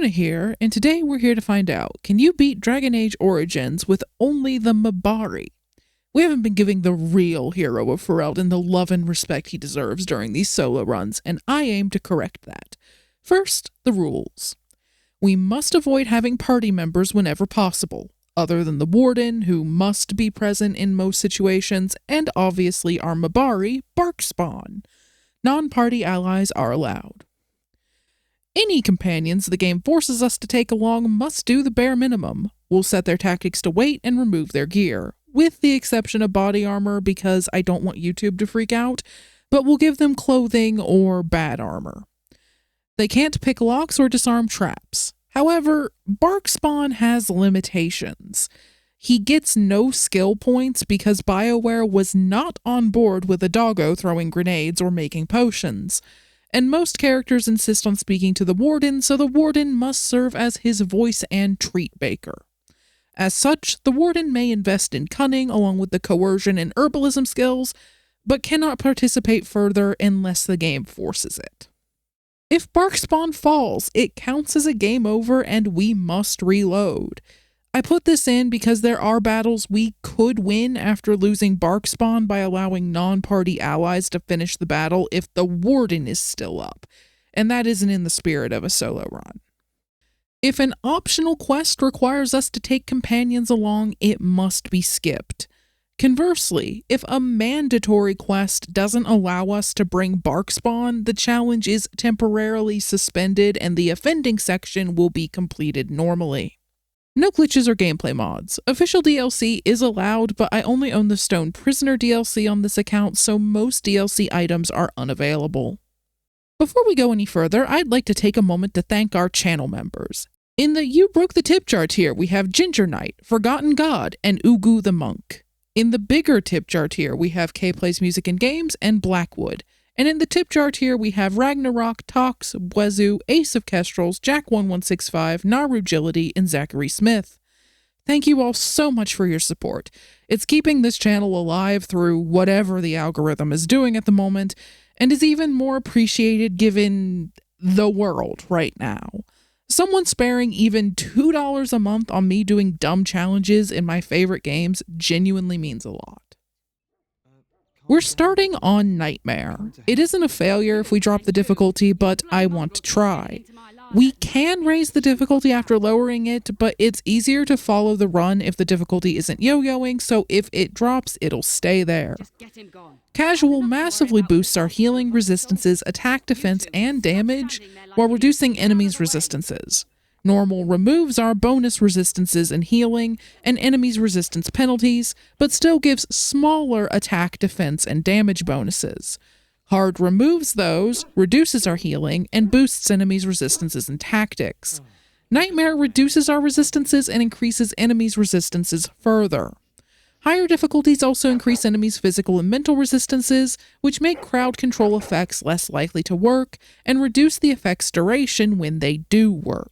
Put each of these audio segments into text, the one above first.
Luna here, and today we're here to find out, can you beat Dragonage Origins with only the Mabari? We haven't been giving the real hero of Ferelden the love and respect he deserves during these solo runs, and I aim to correct that. First, the rules. We must avoid having party members whenever possible, other than the Warden, who must be present in most situations, and obviously our Mabari, Barkspawn. Non-party allies are allowed. Any companions the game forces us to take along must do the bare minimum. We'll set their tactics to wait and remove their gear, with the exception of body armor because I don't want YouTube to freak out, but we'll give them clothing or bad armor. They can't pick locks or disarm traps. However, Barkspawn has limitations. He gets no skill points because Bioware was not on board with a doggo throwing grenades or making potions. And most characters insist on speaking to the Warden, so the Warden must serve as his voice and treat baker. As such, the Warden may invest in Cunning along with the Coercion and Herbalism Skills, but cannot participate further unless the game forces it. If Barkspawn falls, it counts as a game over and we must reload. I put this in because there are battles we could win after losing Barkspawn by allowing non-party allies to finish the battle if the Warden is still up, and that isn't in the spirit of a solo run. If an optional quest requires us to take companions along, it must be skipped. Conversely, if a mandatory quest doesn't allow us to bring Barkspawn, the challenge is temporarily suspended and the offending section will be completed normally. No glitches or gameplay mods. Official DLC is allowed, but I only own the Stone Prisoner DLC on this account, so most DLC items are unavailable. Before we go any further, I'd like to take a moment to thank our channel members. In the You Broke the Tip jar tier, we have Ginger Knight, Forgotten God, and Ugu the Monk. In the bigger tip jar tier, we have K Plays Music and Games and Blackwood. And in the tip jar tier, we have Ragnarok, Tox, Bwezu, Ace of Kestrels, Jack1165, Naru Agility, and Zachary Smith. Thank you all so much for your support. It's keeping this channel alive through whatever the algorithm is doing at the moment, and is even more appreciated given the world right now. Someone sparing even $2 a month on me doing dumb challenges in my favorite games genuinely means a lot. We're starting on Nightmare. It isn't a failure if we drop the difficulty, but I want to try. We can raise the difficulty after lowering it, but it's easier to follow the run if the difficulty isn't yo-yoing, so if it drops, it'll stay there. Casual massively boosts our healing, resistances, attack, defense, and damage, while reducing enemies' resistances. Normal removes our bonus resistances and healing, and enemies' resistance penalties, but still gives smaller attack, defense, and damage bonuses. Hard removes those, reduces our healing, and boosts enemies' resistances and tactics. Nightmare reduces our resistances and increases enemies' resistances further. Higher difficulties also increase enemies' physical and mental resistances, which make crowd control effects less likely to work, and reduce the effect's duration when they do work.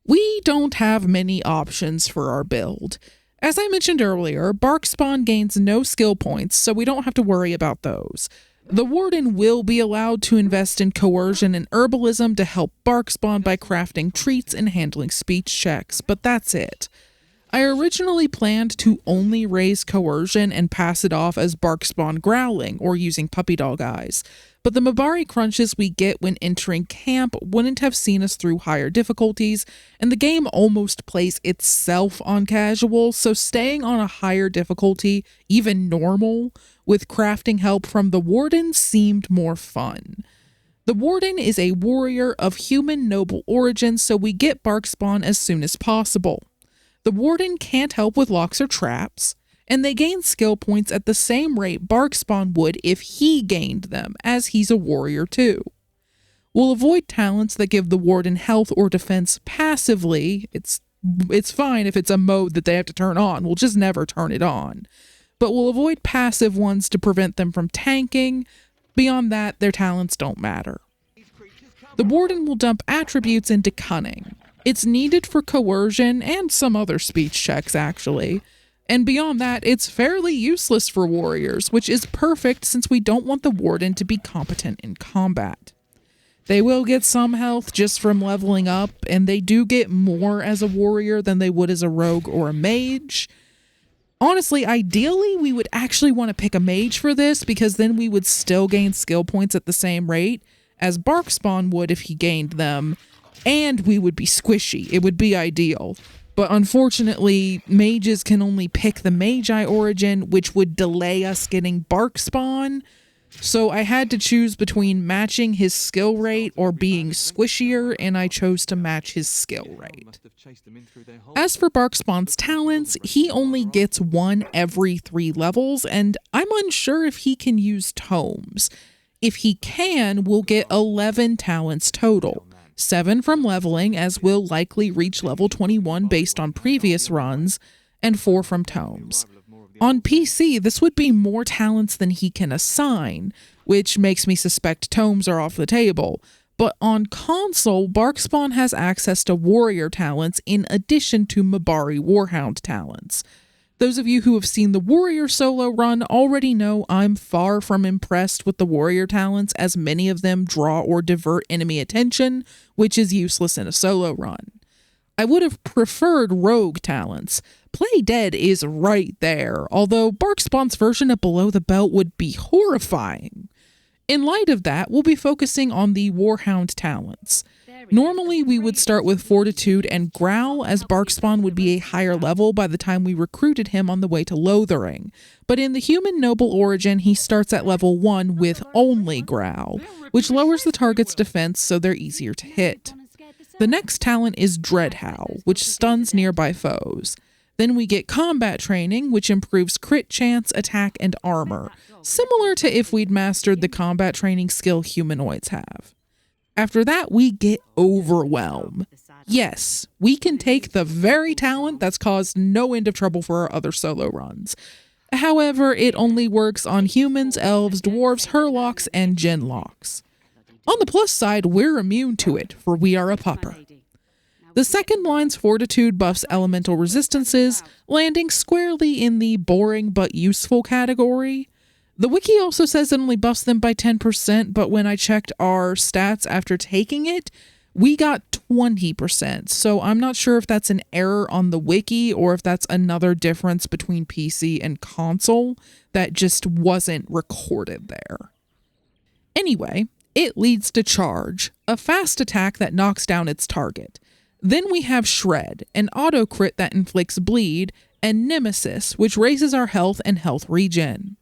We don't have many options for our build. As I mentioned earlier, Barkspawn gains no skill points, so we don't have to worry about those. The Warden will be allowed to invest in Coercion and Herbalism to help Barkspawn by crafting treats and handling speech checks, but that's it. I originally planned to only raise Coercion and pass it off as Barkspawn growling or using puppy dog eyes, but the Mabari crunches we get when entering camp wouldn't have seen us through higher difficulties, and the game almost plays itself on casual, so staying on a higher difficulty, even normal, with crafting help from the Warden seemed more fun. The Warden is a warrior of human noble origin, so we get Barkspawn as soon as possible. The Warden can't help with locks or traps, and they gain skill points at the same rate Barkspawn would if he gained them, as he's a warrior too. We'll avoid talents that give the Warden health or defense passively. It's fine if it's a mode that they have to turn on, we'll just never turn it on. But we'll avoid passive ones to prevent them from tanking. Beyond that, their talents don't matter. The Warden will dump attributes into Cunning. It's needed for coercion and some other speech checks, actually. And beyond that, it's fairly useless for warriors, which is perfect since we don't want the Warden to be competent in combat. They will get some health just from leveling up, and they do get more as a warrior than they would as a rogue or a mage. Honestly, ideally, we would actually want to pick a mage for this, because then we would still gain skill points at the same rate as Barkspawn would if he gained them, and we would be squishy. It would be ideal. But unfortunately, mages can only pick the Magi origin, which would delay us getting Barkspawn. So I had to choose between matching his skill rate or being squishier, and I chose to match his skill rate. As for Barkspawn's talents, he only gets one every 3 levels, and I'm unsure if he can use tomes. If he can, we'll get 11 talents total. 7 from leveling, as we'll likely reach level 21 based on previous runs, and 4 from tomes. On PC, this would be more talents than he can assign, which makes me suspect tomes are off the table. But on console, Barkspawn has access to warrior talents in addition to Mabari warhound talents. Those of you who have seen the warrior solo run already know I'm far from impressed with the warrior talents, as many of them draw or divert enemy attention, which is useless in a solo run. I would have preferred rogue talents. Play Dead is right there, although Barkspawn's version of Below the Belt would be horrifying. In light of that, we'll be focusing on the Warhound talents. Normally, we would start with Fortitude and Growl, as Barkspawn would be a higher level by the time we recruited him on the way to Lothering. But in the Human Noble origin, he starts at level 1 with only Growl, which lowers the target's defense so they're easier to hit. The next talent is Dread Howl, which stuns nearby foes. Then we get Combat Training, which improves crit chance, attack, and armor, similar to if we'd mastered the combat training skill humanoids have. After that, we get Overwhelm. Yes, we can take the very talent that's caused no end of trouble for our other solo runs. However, it only works on humans, elves, dwarves, hurlocks, and genlocks. On the plus side, we're immune to it, for we are a pupper. The second line's Fortitude buffs elemental resistances, landing squarely in the boring but useful category. The wiki also says it only buffs them by 10%, but when I checked our stats after taking it, we got 20%, so I'm not sure if that's an error on the wiki or if that's another difference between PC and console that just wasn't recorded there. Anyway, it leads to Charge, a fast attack that knocks down its target. Then we have Shred, an auto-crit that inflicts bleed, and Nemesis, which raises our health and health regen.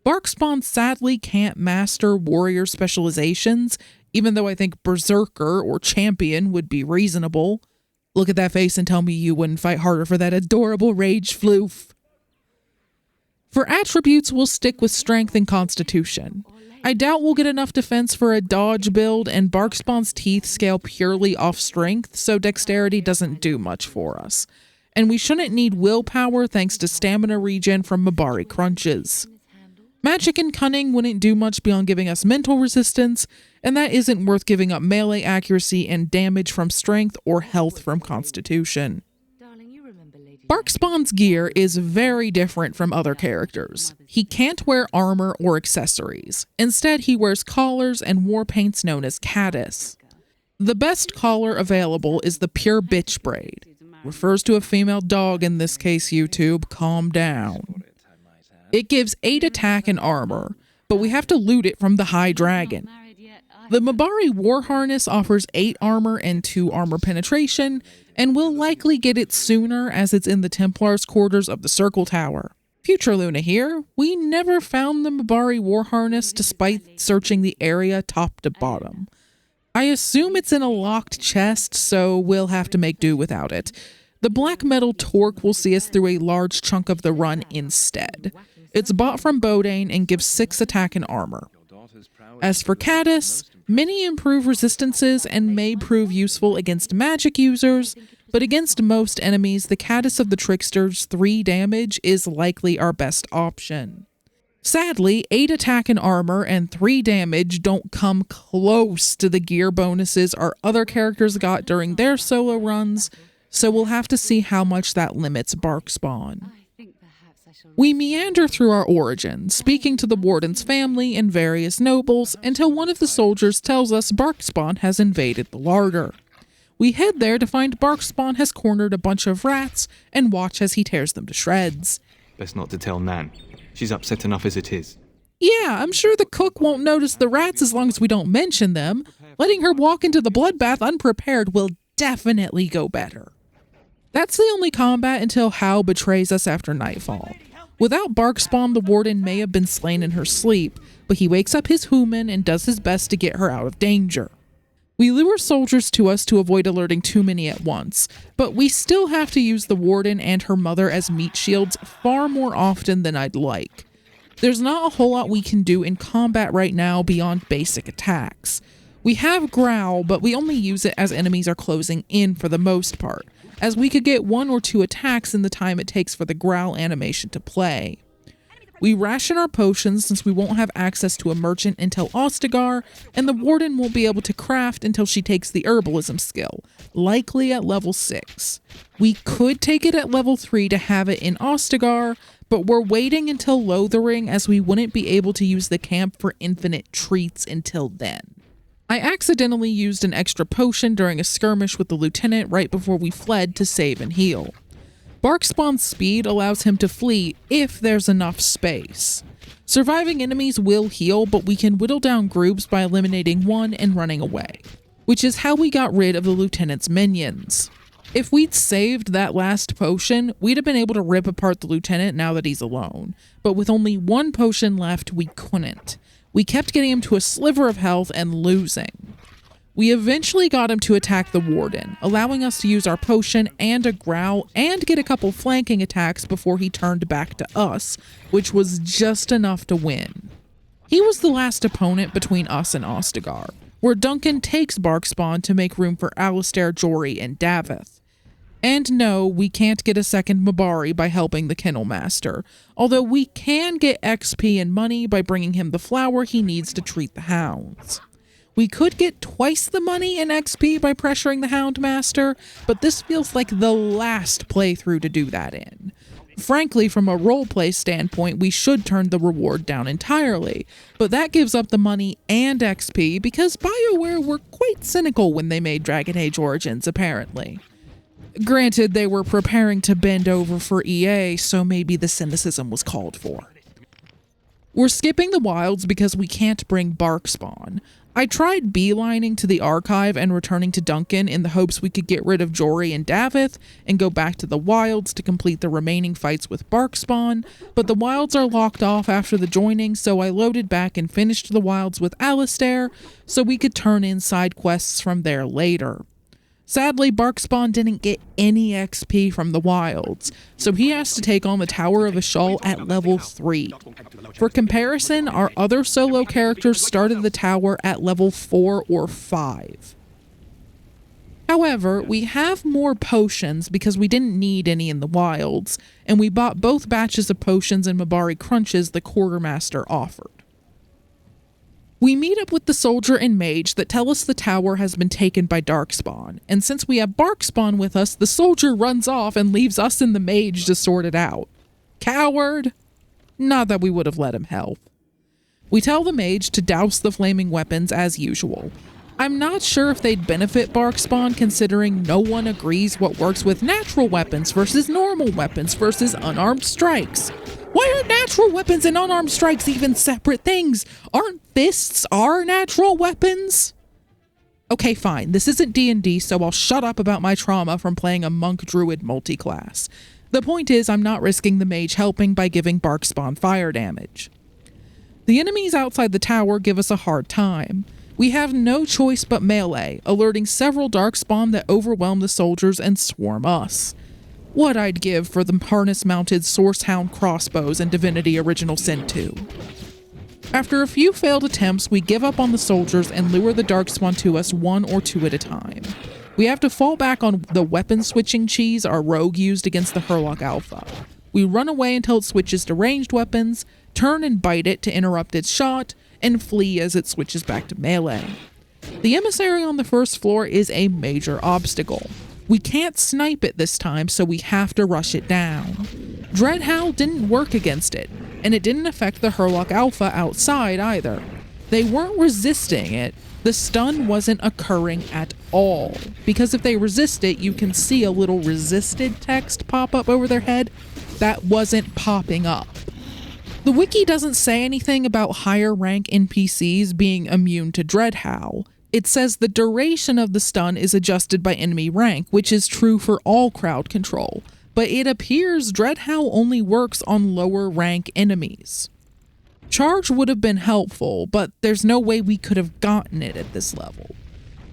Barkspawn sadly can't master warrior specializations, even though I think Berserker or Champion would be reasonable. Look at that face and tell me you wouldn't fight harder for that adorable Rage Floof. For attributes, we'll stick with Strength and Constitution. I doubt we'll get enough defense for a dodge build, and Barkspawn's teeth scale purely off strength, so dexterity doesn't do much for us. And we shouldn't need willpower thanks to stamina regen from Mabari crunches. Magic and Cunning wouldn't do much beyond giving us mental resistance, and that isn't worth giving up melee accuracy and damage from strength or health from constitution. Barkspawn's gear is very different from other characters. He can't wear armor or accessories. Instead, he wears collars and war paints known as caddis. The best collar available is the Pure Bitch Braid. Refers to a female dog in this case, YouTube. Calm down. It gives 8 attack and armor, but we have to loot it from the High Dragon. The Mabari War Harness offers 8 armor and 2 armor penetration, and we'll likely get it sooner as it's in the Templar's quarters of the Circle Tower. Future Luna here. We never found the Mabari War Harness despite searching the area top to bottom. I assume it's in a locked chest, so we'll have to make do without it. The black metal torque will see us through a large chunk of the run instead. It's bought from Bodane and gives 6 attack and armor. As for Caddis, many improve resistances and may prove useful against magic users, but against most enemies, the Caddis of the Trickster's 3 damage is likely our best option. Sadly, 8 attack and armor and 3 damage don't come close to the gear bonuses our other characters got during their solo runs, so we'll have to see how much that limits Barkspawn. We meander through our origins, speaking to the Warden's family and various nobles until one of the soldiers tells us Barkspawn has invaded the larder. We head there to find Barkspawn has cornered a bunch of rats and watch as he tears them to shreds. Best not to tell Nan. She's upset enough as it is. Yeah, I'm sure the cook won't notice the rats as long as we don't mention them. Letting her walk into the bloodbath unprepared will definitely go better. That's the only combat until Hal betrays us after nightfall. Without Barkspawn, the Warden may have been slain in her sleep, but he wakes up his human and does his best to get her out of danger. We lure soldiers to us to avoid alerting too many at once, but we still have to use the Warden and her mother as meat shields far more often than I'd like. There's not a whole lot we can do in combat right now beyond basic attacks. We have Growl, but we only use it as enemies are closing in for the most part, as we could get 1 or 2 attacks in the time it takes for the Growl animation to play. We ration our potions since we won't have access to a merchant until Ostagar, and the Warden won't be able to craft until she takes the Herbalism skill, likely at level 6. We could take it at level 3 to have it in Ostagar, but we're waiting until Lothering as we wouldn't be able to use the camp for infinite treats until then. I accidentally used an extra potion during a skirmish with the lieutenant right before we fled to save and heal. Barkspawn's speed allows him to flee if there's enough space. Surviving enemies will heal, but we can whittle down groups by eliminating one and running away, which is how we got rid of the lieutenant's minions. If we'd saved that last potion, we'd have been able to rip apart the lieutenant now that he's alone, but with only 1 potion left, we couldn't. We kept getting him to a sliver of health and losing. We eventually got him to attack the Warden, allowing us to use our potion and a growl and get a couple flanking attacks before he turned back to us, which was just enough to win. He was the last opponent between us and Ostagar, where Duncan takes Barkspawn to make room for Alistair, Jory, and Davith. And no, we can't get a second Mabari by helping the Kennel Master, although we can get XP and money by bringing him the flour he needs to treat the hounds. We could get twice the money and XP by pressuring the Hound Master, but this feels like the last playthrough to do that in. Frankly, from a roleplay standpoint, we should turn the reward down entirely, but that gives up the money and XP because Bioware were quite cynical when they made Dragon Age Origins, apparently. Granted, they were preparing to bend over for EA, so maybe the cynicism was called for. We're skipping the wilds because we can't bring Barkspawn. I tried beelining to the archive and returning to Duncan in the hopes we could get rid of Jory and Davith and go back to the wilds to complete the remaining fights with Barkspawn, but the wilds are locked off after the joining, so I loaded back and finished the wilds with Alistair so we could turn in side quests from there later. Sadly, Barkspawn didn't get any XP from the wilds, so he has to take on the Tower of Ishal at level 3. For comparison, our other solo characters started the tower at level 4 or 5. However, we have more potions because we didn't need any in the wilds, and we bought both batches of potions and Mabari crunches the quartermaster offered. We meet up with the soldier and mage that tell us the tower has been taken by Darkspawn, and since we have Barkspawn with us, the soldier runs off and leaves us and the mage to sort it out. Coward! Not that we would have let him help. We tell the mage to douse the flaming weapons as usual. I'm not sure if they'd benefit Barkspawn considering no one agrees what works with natural weapons versus normal weapons versus unarmed strikes. Why are natural weapons and unarmed strikes even separate things? Aren't fists our natural weapons? Okay, fine. This isn't D&D, so I'll shut up about my trauma from playing a monk druid multiclass. The point is, I'm not risking the mage helping by giving Barkspawn fire damage. The enemies outside the tower give us a hard time. We have no choice but melee, alerting several Darkspawn that overwhelm the soldiers and swarm us. What I'd give for the harness-mounted Sourcehound crossbows in Divinity Original Sin 2. After a few failed attempts, we give up on the soldiers and lure the Darkspawn to us 1 or 2 at a time. We have to fall back on the weapon-switching cheese our rogue used against the Hurlock Alpha. We run away until it switches to ranged weapons, turn and bite it to interrupt its shot, and flee as it switches back to melee. The emissary on the first floor is a major obstacle. We can't snipe it this time, so we have to rush it down. Dreadhowl didn't work against it, and it didn't affect the Hurlock Alpha outside either. They weren't resisting it. The stun wasn't occurring at all, because if they resist it, you can see a little resisted text pop up over their head. That wasn't popping up. The wiki doesn't say anything about higher rank NPCs being immune to Dreadhowl. It says the duration of the stun is adjusted by enemy rank, which is true for all crowd control, but it appears Dreadhowl only works on lower rank enemies. Charge would have been helpful, but there's no way we could have gotten it at this level.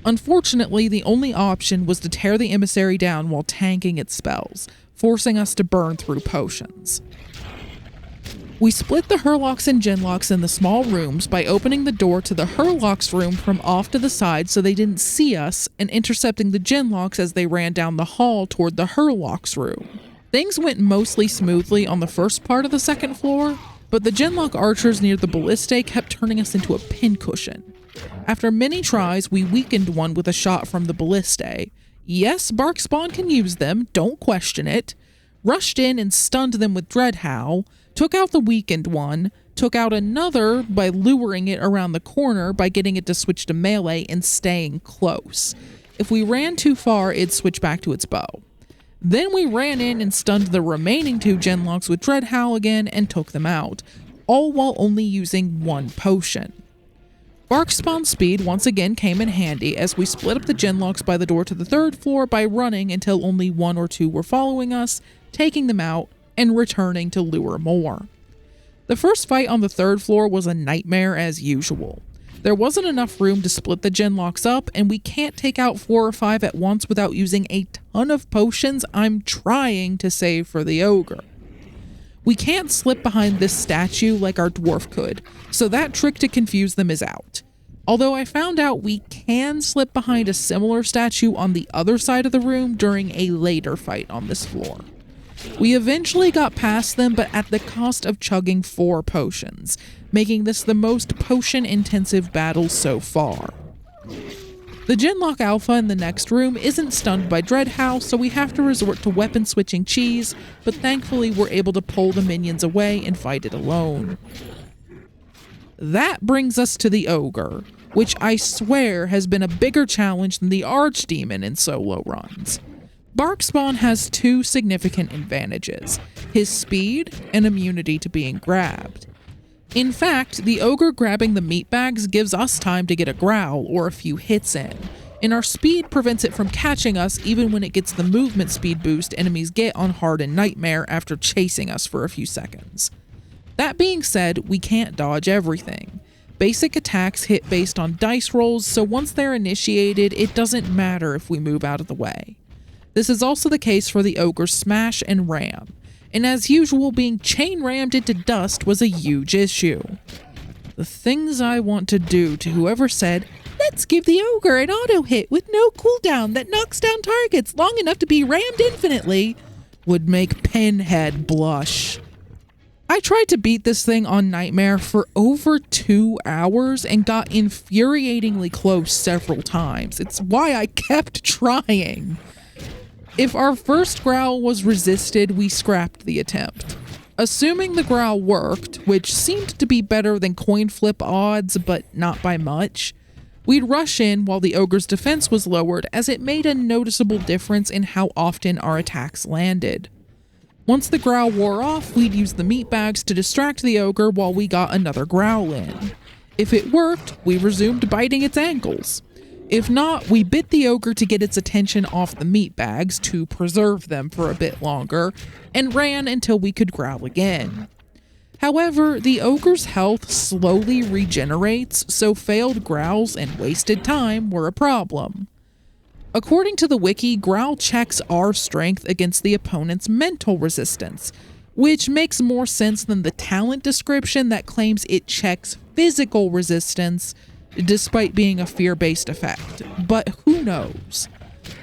Unfortunately, the only option was to tear the emissary down while tanking its spells, forcing us to burn through potions. We split the Hurlocks and Genlocks in the small rooms by opening the door to the Hurlocks room from off to the side so they didn't see us, and intercepting the Genlocks as they ran down the hall toward the Hurlocks room. Things went mostly smoothly on the first part of the second floor, but the Genlock archers near the ballistae kept turning us into a pincushion. After many tries, we weakened one with a shot from the ballistae. Yes, Barkspawn can use them, don't question it. Rushed in and stunned them with Dreadhowl, took out the weakened one, took out another by luring it around the corner by getting it to switch to melee and staying close. If we ran too far, it'd switch back to its bow. Then we ran in and stunned the remaining 2 Genlocks with Dreadhowl again and took them out, all while only using 1 potion. Barkspawn's speed once again came in handy as we split up the Genlocks by the door to the 3rd floor by running until only 1 or 2 were following us, taking them out, and returning to lure more. The first fight on the 3rd floor was a nightmare as usual. There wasn't enough room to split the Genlocks up, and we can't take out 4 or 5 at once without using a ton of potions I'm trying to save for the Ogre. We can't slip behind this statue like our dwarf could, so that trick to confuse them is out. Although I found out we can slip behind a similar statue on the other side of the room during a later fight on this floor. We eventually got past them, but at the cost of chugging 4 potions, making this the most potion-intensive battle so far. The Genlock Alpha in the next room isn't stunned by Dreadhowl, so we have to resort to weapon-switching cheese, but thankfully we're able to pull the minions away and fight it alone. That brings us to the Ogre, which I swear has been a bigger challenge than the Archdemon in solo runs. Barkspawn has 2 significant advantages, his speed and immunity to being grabbed. In fact, the Ogre grabbing the meat bags gives us time to get a growl or a few hits in, and our speed prevents it from catching us even when it gets the movement speed boost enemies get on Hard and Nightmare after chasing us for a few seconds. That being said, we can't dodge everything. Basic attacks hit based on dice rolls, so once they're initiated, it doesn't matter if we move out of the way. This is also the case for the Ogre's Smash and Ram, and as usual, being chain rammed into dust was a huge issue. The things I want to do to whoever said, "Let's give the Ogre an auto hit with no cooldown that knocks down targets long enough to be rammed infinitely," would make Pinhead blush. I tried to beat this thing on Nightmare for over 2 hours and got infuriatingly close several times. It's why I kept trying. If our first growl was resisted, we scrapped the attempt. Assuming the growl worked, which seemed to be better than coin flip odds, but not by much, we'd rush in while the Ogre's defense was lowered, as it made a noticeable difference in how often our attacks landed. Once the growl wore off, we'd use the meat bags to distract the Ogre while we got another growl in. If it worked, we resumed biting its ankles. If not, we bit the Ogre to get its attention off the meat bags to preserve them for a bit longer, and ran until we could growl again. However, the Ogre's health slowly regenerates, so failed growls and wasted time were a problem. According to the wiki, growl checks our strength against the opponent's mental resistance, which makes more sense than the talent description that claims it checks physical resistance, despite being a fear-based effect, but who knows?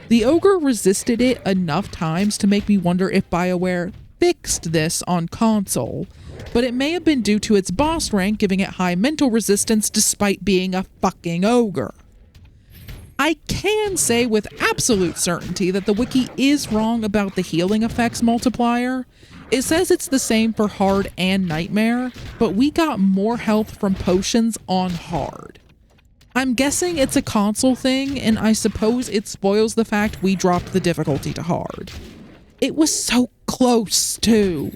The Ogre resisted it enough times to make me wonder if Bioware fixed this on console, but it may have been due to its boss rank giving it high mental resistance despite being a fucking Ogre. I can say with absolute certainty that the wiki is wrong about the healing effects multiplier. It says it's the same for hard and nightmare, but we got more health from potions on hard. I'm guessing it's a console thing, and I suppose it spoils the fact we dropped the difficulty to hard. It was so close, too.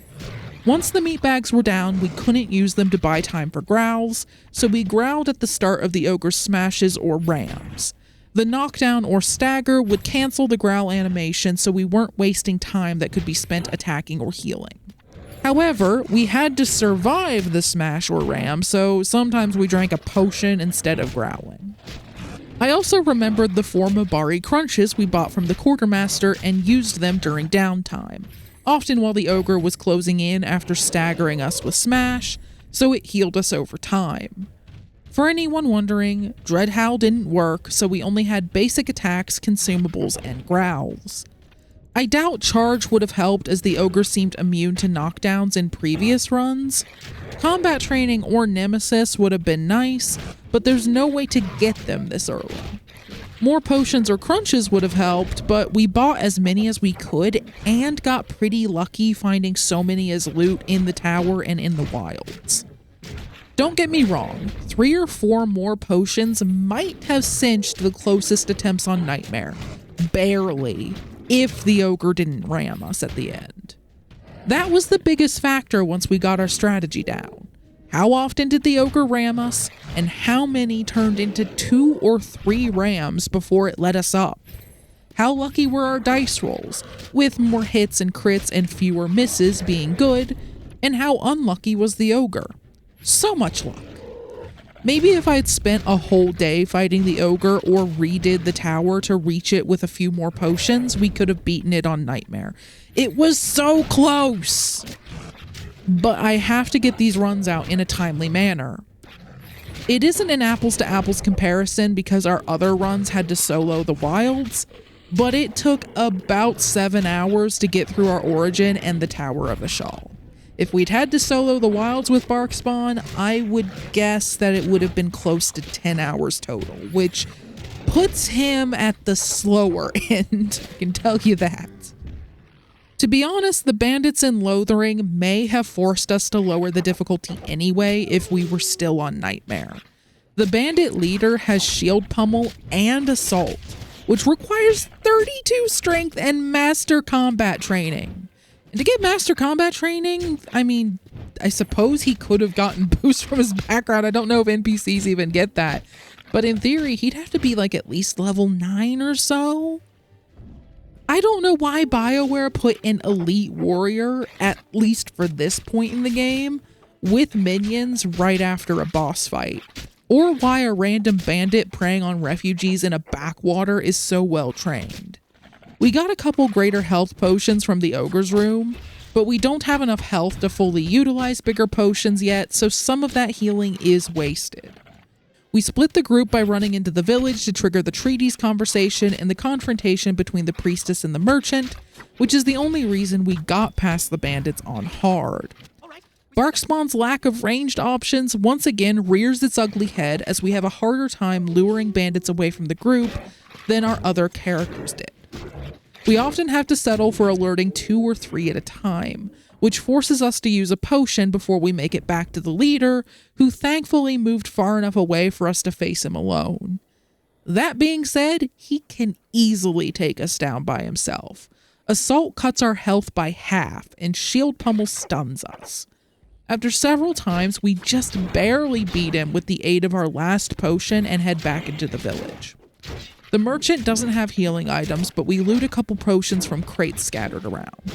Once the meat bags were down, we couldn't use them to buy time for growls, so we growled at the start of the ogre's smashes or rams. The knockdown or stagger would cancel the growl animation, so we weren't wasting time that could be spent attacking or healing. However, we had to survive the smash or ram, so sometimes we drank a potion instead of growling. I also remembered the 4 Mabari crunches we bought from the quartermaster and used them during downtime, often while the ogre was closing in after staggering us with smash, so it healed us over time. For anyone wondering, Dreadhowl didn't work, so we only had basic attacks, consumables, and growls. I doubt charge would have helped as the ogre seemed immune to knockdowns in previous runs. Combat training or nemesis would have been nice, but there's no way to get them this early. More potions or crunches would have helped, but we bought as many as we could and got pretty lucky finding so many as loot in the tower and in the wilds. Don't get me wrong, 3 or 4 more potions might have cinched the closest attempts on Nightmare. Barely. If the ogre didn't ram us at the end. That was the biggest factor once we got our strategy down. How often did the ogre ram us, and how many turned into 2 or 3 rams before it let us up? How lucky were our dice rolls, with more hits and crits and fewer misses being good, and how unlucky was the ogre? So much luck. Maybe if I had spent a whole day fighting the ogre or redid the tower to reach it with a few more potions, we could have beaten it on Nightmare. It was so close! But I have to get these runs out in a timely manner. It isn't an apples to apples comparison because our other runs had to solo the wilds, but it took about 7 hours to get through our origin and the Tower of Ishal. If we'd had to solo the wilds with Barkspawn, I would guess that it would have been close to 10 hours total, which puts him at the slower end, I can tell you that. To be honest, the bandits in Lothering may have forced us to lower the difficulty anyway if we were still on Nightmare. The bandit leader has shield pummel and assault, which requires 32 strength and master combat training. And to get master combat training, I mean, I suppose he could have gotten boosts from his background. I don't know if NPCs even get that. But in theory, he'd have to be like at least level 9 or so. I don't know why Bioware put an elite warrior, at least for this point in the game, with minions right after a boss fight. Or why a random bandit preying on refugees in a backwater is so well trained. We got a couple greater health potions from the ogre's room, but we don't have enough health to fully utilize bigger potions yet, so some of that healing is wasted. We split the group by running into the village to trigger the treaties conversation and the confrontation between the priestess and the merchant, which is the only reason we got past the bandits on hard. Barkspawn's lack of ranged options once again rears its ugly head as we have a harder time luring bandits away from the group than our other characters did. We often have to settle for alerting 2 or 3 at a time, which forces us to use a potion before we make it back to the leader, who thankfully moved far enough away for us to face him alone. That being said, he can easily take us down by himself. Assault cuts our health by half, and shield pummel stuns us. After several times, we just barely beat him with the aid of our last potion and head back into the village. The merchant doesn't have healing items, but we loot a couple potions from crates scattered around.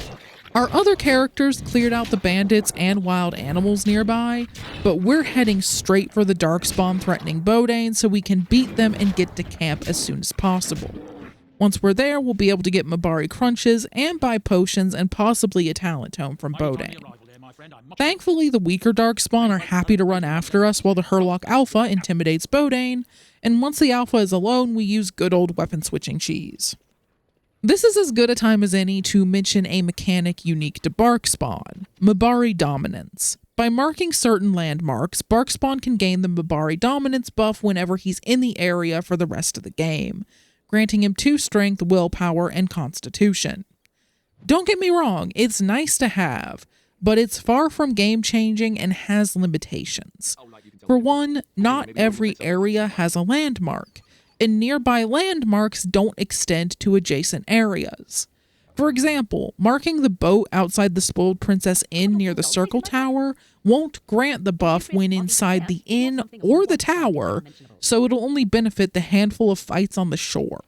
Our other characters cleared out the bandits and wild animals nearby, but we're heading straight for the Darkspawn threatening Bodane so we can beat them and get to camp as soon as possible. Once we're there, we'll be able to get Mabari crunches and buy potions and possibly a talent tome from Bodane. Thankfully, the weaker Darkspawn are happy to run after us while the Hurlock Alpha intimidates Bodane, and once the Alpha is alone, we use good old weapon switching cheese. This is as good a time as any to mention a mechanic unique to Barkspawn, Mabari Dominance. By marking certain landmarks, Barkspawn can gain the Mabari Dominance buff whenever he's in the area for the rest of the game, granting him 2 strength, willpower, and constitution. Don't get me wrong, it's nice to have, but it's far from game-changing and has limitations. For one, not every area has a landmark, and nearby landmarks don't extend to adjacent areas. For example, marking the boat outside the Spoiled Princess Inn near the Circle Tower won't grant the buff when inside the inn or the tower, so it'll only benefit the handful of fights on the shore.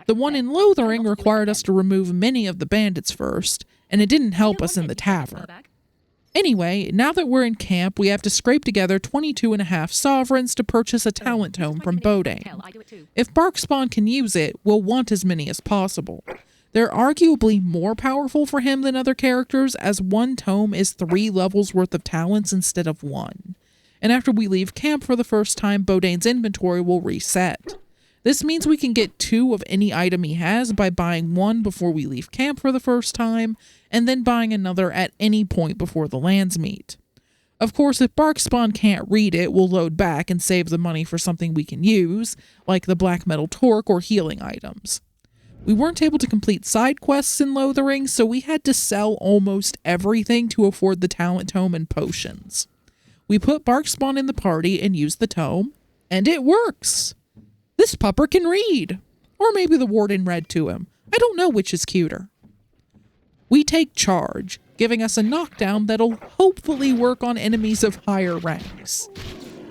The one in Lothering required us to remove many of the bandits first, and it didn't help us in the tavern. Anyway, now that we're in camp, we have to scrape together 22.5 sovereigns to purchase a talent tome from Bodane. If Barkspawn can use it, we'll want as many as possible. They're arguably more powerful for him than other characters, as one tome is 3 levels worth of talents instead of 1. And after we leave camp for the first time, Bodane's inventory will reset. This means we can get 2 of any item he has by buying 1 before we leave camp for the first time, and then buying another at any point before the Landsmeet. Of course, if Barkspawn can't read it, we'll load back and save the money for something we can use, like the black metal torque or healing items. We weren't able to complete side quests in Lothering, so we had to sell almost everything to afford the talent tome and potions. We put Barkspawn in the party and used the tome, and it works! This pupper can read! Or maybe the Warden read to him. I don't know which is cuter. We take charge, giving us a knockdown that'll hopefully work on enemies of higher ranks.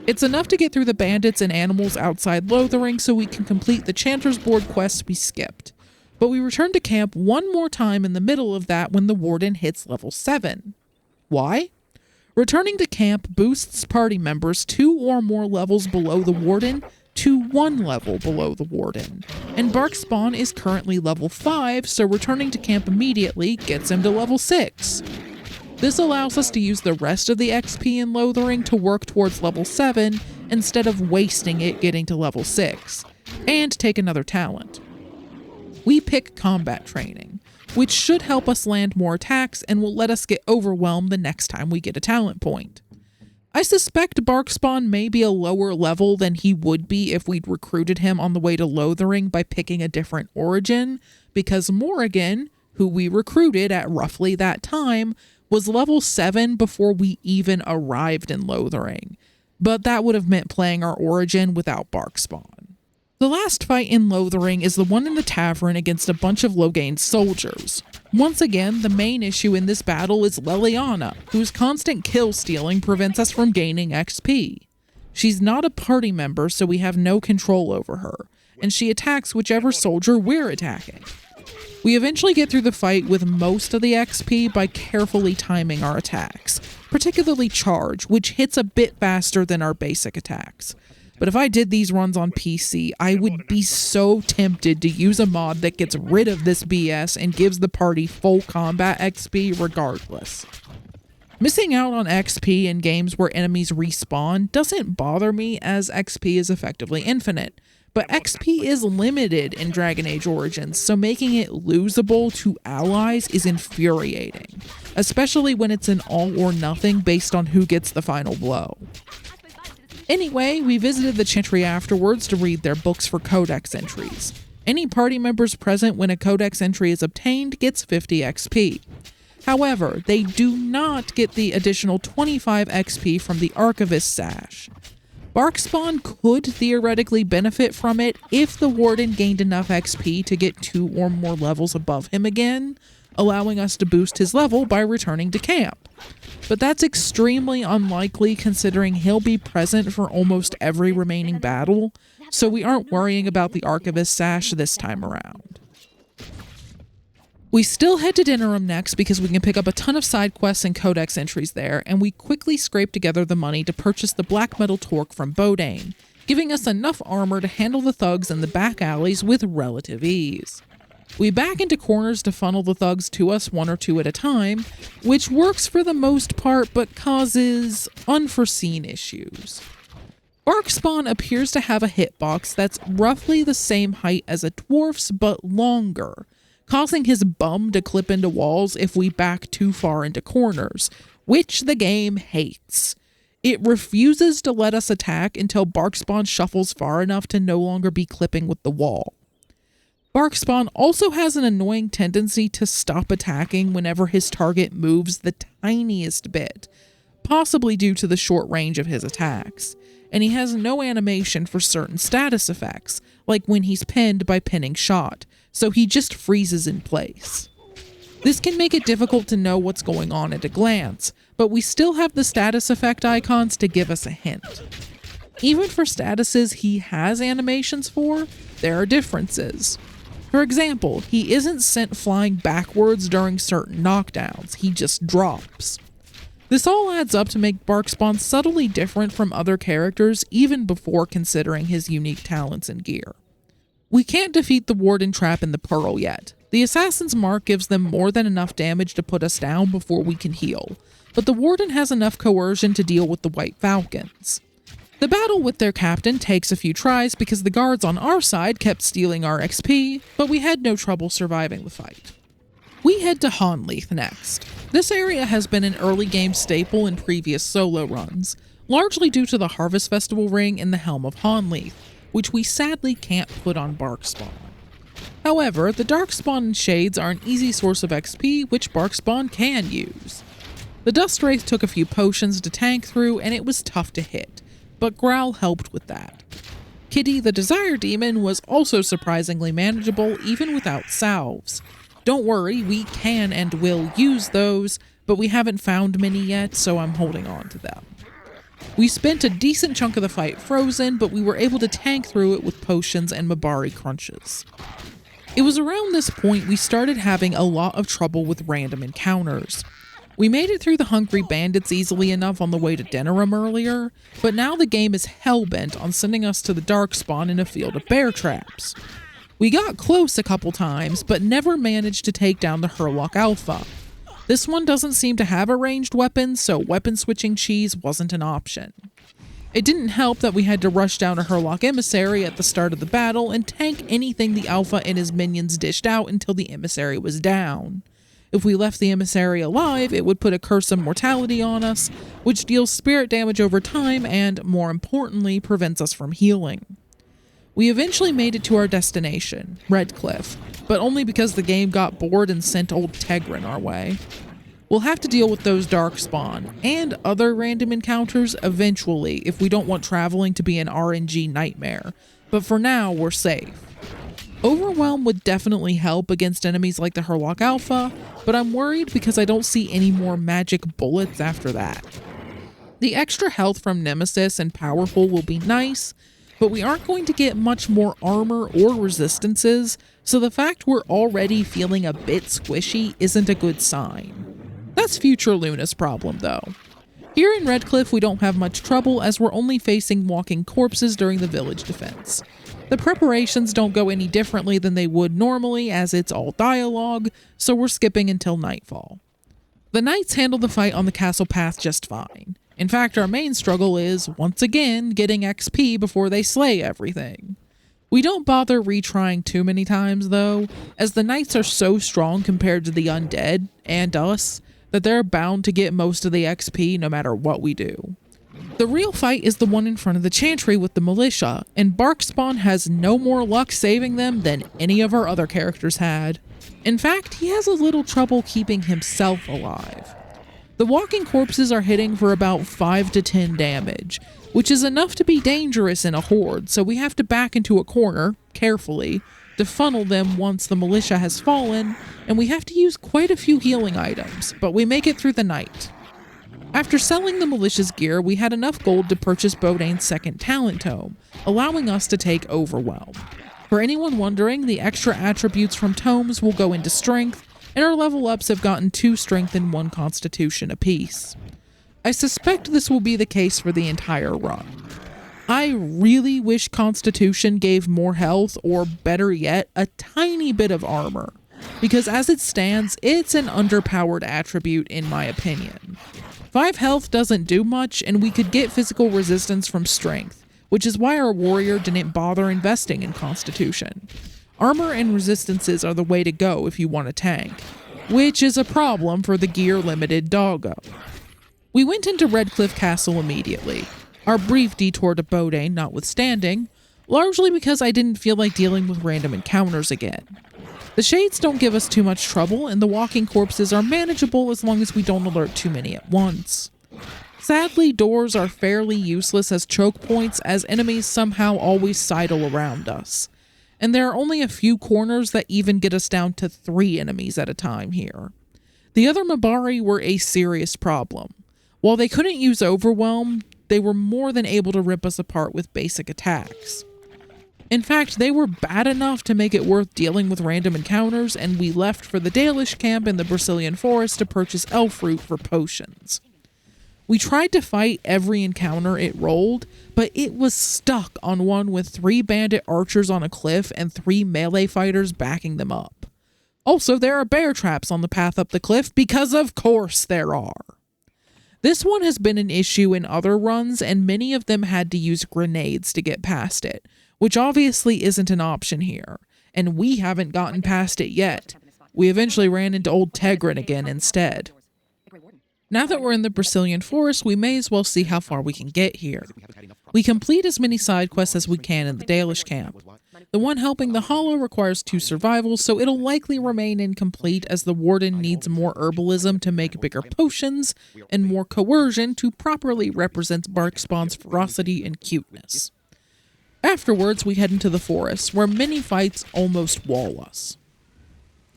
It's enough to get through the bandits and animals outside Lothering so we can complete the Chanter's Board quests we skipped. But we return to camp one more time in the middle of that when the Warden hits level 7. Why? Returning to camp boosts party members 2 or more levels below the Warden to 1 level below the Warden. And Barkspawn is currently level 5, so returning to camp immediately gets him to level 6. This allows us to use the rest of the XP in Lothering to work towards level 7 instead of wasting it getting to level 6, and take another talent. We pick combat training, which should help us land more attacks and will let us get overwhelmed the next time we get a talent point. I suspect Barkspawn may be a lower level than he would be if we'd recruited him on the way to Lothering by picking a different origin, because Morrigan, who we recruited at roughly that time, was level 7 before we even arrived in Lothering, but that would have meant playing our origin without Barkspawn. The last fight in Lothering is the one in the tavern against a bunch of Loghain's soldiers. Once again, the main issue in this battle is Leliana, whose constant kill stealing prevents us from gaining XP. She's not a party member, so we have no control over her, and she attacks whichever soldier we're attacking. We eventually get through the fight with most of the XP by carefully timing our attacks, particularly Charge, which hits a bit faster than our basic attacks. But if I did these runs on PC, I would be so tempted to use a mod that gets rid of this BS and gives the party full combat XP regardless. Missing out on XP in games where enemies respawn doesn't bother me, as XP is effectively infinite, but XP is limited in Dragon Age Origins, so making it losable to allies is infuriating, especially when it's an all or nothing based on who gets the final blow. Anyway, we visited the Chantry afterwards to read their books for codex entries. Any party members present when a codex entry is obtained gets 50 XP. However, they do not get the additional 25 XP from the Archivist Sash. Barkspawn could theoretically benefit from it if the Warden gained enough XP to get 2 or more levels above him again, allowing us to boost his level by returning to camp. But that's extremely unlikely considering he'll be present for almost every remaining battle, so we aren't worrying about the Archivist Sash this time around. We still head to Disarm next because we can pick up a ton of side quests and codex entries there, and we quickly scrape together the money to purchase the black metal torque from Bodane, giving us enough armor to handle the thugs in the back alleys with relative ease. We back into corners to funnel the thugs to us 1 or 2 at a time, which works for the most part but causes unforeseen issues. Barkspawn appears to have a hitbox that's roughly the same height as a dwarf's but longer, causing his bum to clip into walls if we back too far into corners, which the game hates. It refuses to let us attack until Barkspawn shuffles far enough to no longer be clipping with the wall. Barkspawn also has an annoying tendency to stop attacking whenever his target moves the tiniest bit, possibly due to the short range of his attacks, and he has no animation for certain status effects, like when he's pinned by pinning shot, so he just freezes in place. This can make it difficult to know what's going on at a glance, but we still have the status effect icons to give us a hint. Even for statuses he has animations for, there are differences. For example, he isn't sent flying backwards during certain knockdowns, he just drops. This all adds up to make Barkspawn subtly different from other characters even before considering his unique talents and gear. We can't defeat the Warden trap in the Pearl yet. The Assassin's Mark gives them more than enough damage to put us down before we can heal, but the Warden has enough coercion to deal with the White Falcons. The battle with their captain takes a few tries because the guards on our side kept stealing our XP, but we had no trouble surviving the fight. We head to Honleith next. This area has been an early game staple in previous solo runs, largely due to the Harvest Festival ring in the Helm of Honleith, which we sadly can't put on Barkspawn. However, the Darkspawn and Shades are an easy source of XP which Barkspawn can use. The Dust Wraith took a few potions to tank through and it was tough to hit, but Growl helped with that. Kitty the Desire Demon was also surprisingly manageable even without salves. Don't worry, we can and will use those, but we haven't found many yet, so I'm holding on to them. We spent a decent chunk of the fight frozen, but we were able to tank through it with potions and Mabari crunches. It was around this point we started having a lot of trouble with random encounters. We made it through the Hungry Bandits easily enough on the way to Denerim earlier, but now the game is hellbent on sending us to the Darkspawn in a field of bear traps. We got close a couple times, but never managed to take down the Hurlock Alpha. This one doesn't seem to have a ranged weapon, so weapon switching cheese wasn't an option. It didn't help that we had to rush down a Hurlock Emissary at the start of the battle and tank anything the Alpha and his minions dished out until the Emissary was down. If we left the Emissary alive, it would put a Curse of Mortality on us, which deals spirit damage over time and, more importantly, prevents us from healing. We eventually made it to our destination, Redcliffe, but only because the game got bored and sent old Tegrin our way. We'll have to deal with those Darkspawn and other random encounters eventually if we don't want traveling to be an RNG nightmare, but for now we're safe. Overwhelm would definitely help against enemies like the Hurlock Alpha, but I'm worried because I don't see any more magic bullets after that. The extra health from Nemesis and Powerful will be nice, but we aren't going to get much more armor or resistances, so the fact we're already feeling a bit squishy isn't a good sign. That's future Luna's problem though. Here in Redcliffe we don't have much trouble as we're only facing walking corpses during the village defense. The preparations don't go any differently than they would normally as it's all dialogue, so we're skipping until nightfall. The knights handle the fight on the castle path just fine. In fact, our main struggle is, once again, getting XP before they slay everything. We don't bother retrying too many times though, as the knights are so strong compared to the undead, and us, that they're bound to get most of the XP no matter what we do. The real fight is the one in front of the chantry with the militia, and Barkspawn has no more luck saving them than any of our other characters had. In fact, he has a little trouble keeping himself alive. The walking corpses are hitting for about 5 to 10 damage, which is enough to be dangerous in a horde, so we have to back into a corner, carefully, to funnel them once the militia has fallen, and we have to use quite a few healing items, but we make it through the night. After selling the militia's gear, we had enough gold to purchase Bodane's second talent tome, allowing us to take Overwhelm. For anyone wondering, the extra attributes from tomes will go into strength, and our level ups have gotten 2 strength and 1 constitution apiece. I suspect this will be the case for the entire run. I really wish constitution gave more health, or better yet, a tiny bit of armor, because as it stands, it's an underpowered attribute in my opinion. 5 health doesn't do much, and we could get physical resistance from strength, which is why our warrior didn't bother investing in constitution. Armor and resistances are the way to go if you want a tank, which is a problem for the gear-limited doggo. We went into Redcliffe Castle immediately. Our brief detour to Bodane notwithstanding, largely because I didn't feel like dealing with random encounters again. The shades don't give us too much trouble, and the walking corpses are manageable as long as we don't alert too many at once. Sadly, doors are fairly useless as choke points, as enemies somehow always sidle around us. And there are only a few corners that even get us down to 3 enemies at a time here. The other Mabari were a serious problem. While they couldn't use Overwhelm, they were more than able to rip us apart with basic attacks. In fact, they were bad enough to make it worth dealing with random encounters, and we left for the Dalish camp in the Brecillian forest to purchase elf fruit for potions. We tried to fight every encounter it rolled, but it was stuck on one with 3 bandit archers on a cliff and 3 melee fighters backing them up. Also, there are bear traps on the path up the cliff, because of course there are. This one has been an issue in other runs, and many of them had to use grenades to get past it, which obviously isn't an option here, and we haven't gotten past it yet. We eventually ran into old Tegrin again instead. Now that we're in the Brecillian forest, we may as well see how far we can get here. We complete as many side quests as we can in the Dalish camp. The one helping the Hollow requires 2 survivals, so it'll likely remain incomplete as the Warden needs more herbalism to make bigger potions, and more coercion to properly represent Barkspawn's ferocity and cuteness. Afterwards, we head into the forest, where many fights almost wall us.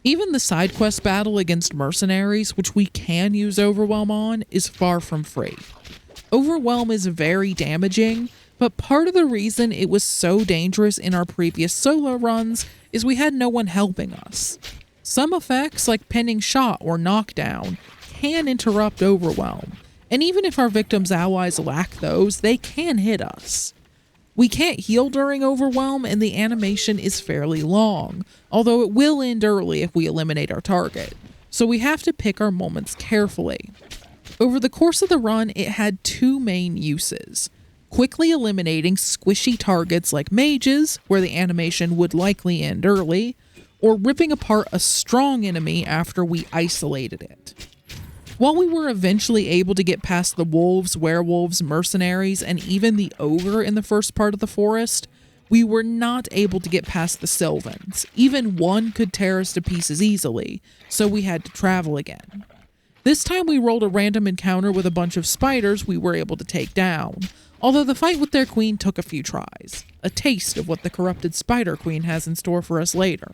Even the side quest battle against mercenaries, which we can use Overwhelm on, is far from free. Overwhelm is very damaging, but part of the reason it was so dangerous in our previous solo runs is we had no one helping us. Some effects, like pinning shot or knockdown, can interrupt Overwhelm, and even if our victims' allies lack those, they can hit us. We can't heal during Overwhelm, and the animation is fairly long, although it will end early if we eliminate our target, so we have to pick our moments carefully. Over the course of the run, it had 2 main uses: quickly eliminating squishy targets like mages, where the animation would likely end early, or ripping apart a strong enemy after we isolated it. While we were eventually able to get past the wolves, werewolves, mercenaries, and even the ogre in the first part of the forest, we were not able to get past the Sylvans. Even one could tear us to pieces easily, so we had to travel again. This time we rolled a random encounter with a bunch of spiders we were able to take down, although the fight with their queen took a few tries. A taste of what the corrupted spider queen has in store for us later.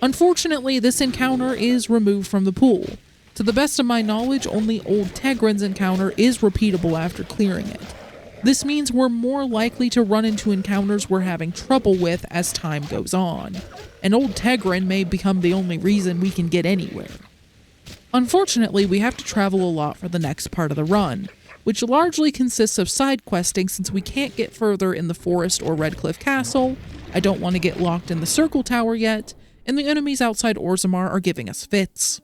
Unfortunately, this encounter is removed from the pool. To the best of my knowledge, only old Tegrin's encounter is repeatable after clearing it. This means we're more likely to run into encounters we're having trouble with as time goes on, and old Tegrin may become the only reason we can get anywhere. Unfortunately, we have to travel a lot for the next part of the run, which largely consists of side questing since we can't get further in the forest or Redcliffe Castle, I don't want to get locked in the Circle Tower yet, and the enemies outside Orzammar are giving us fits.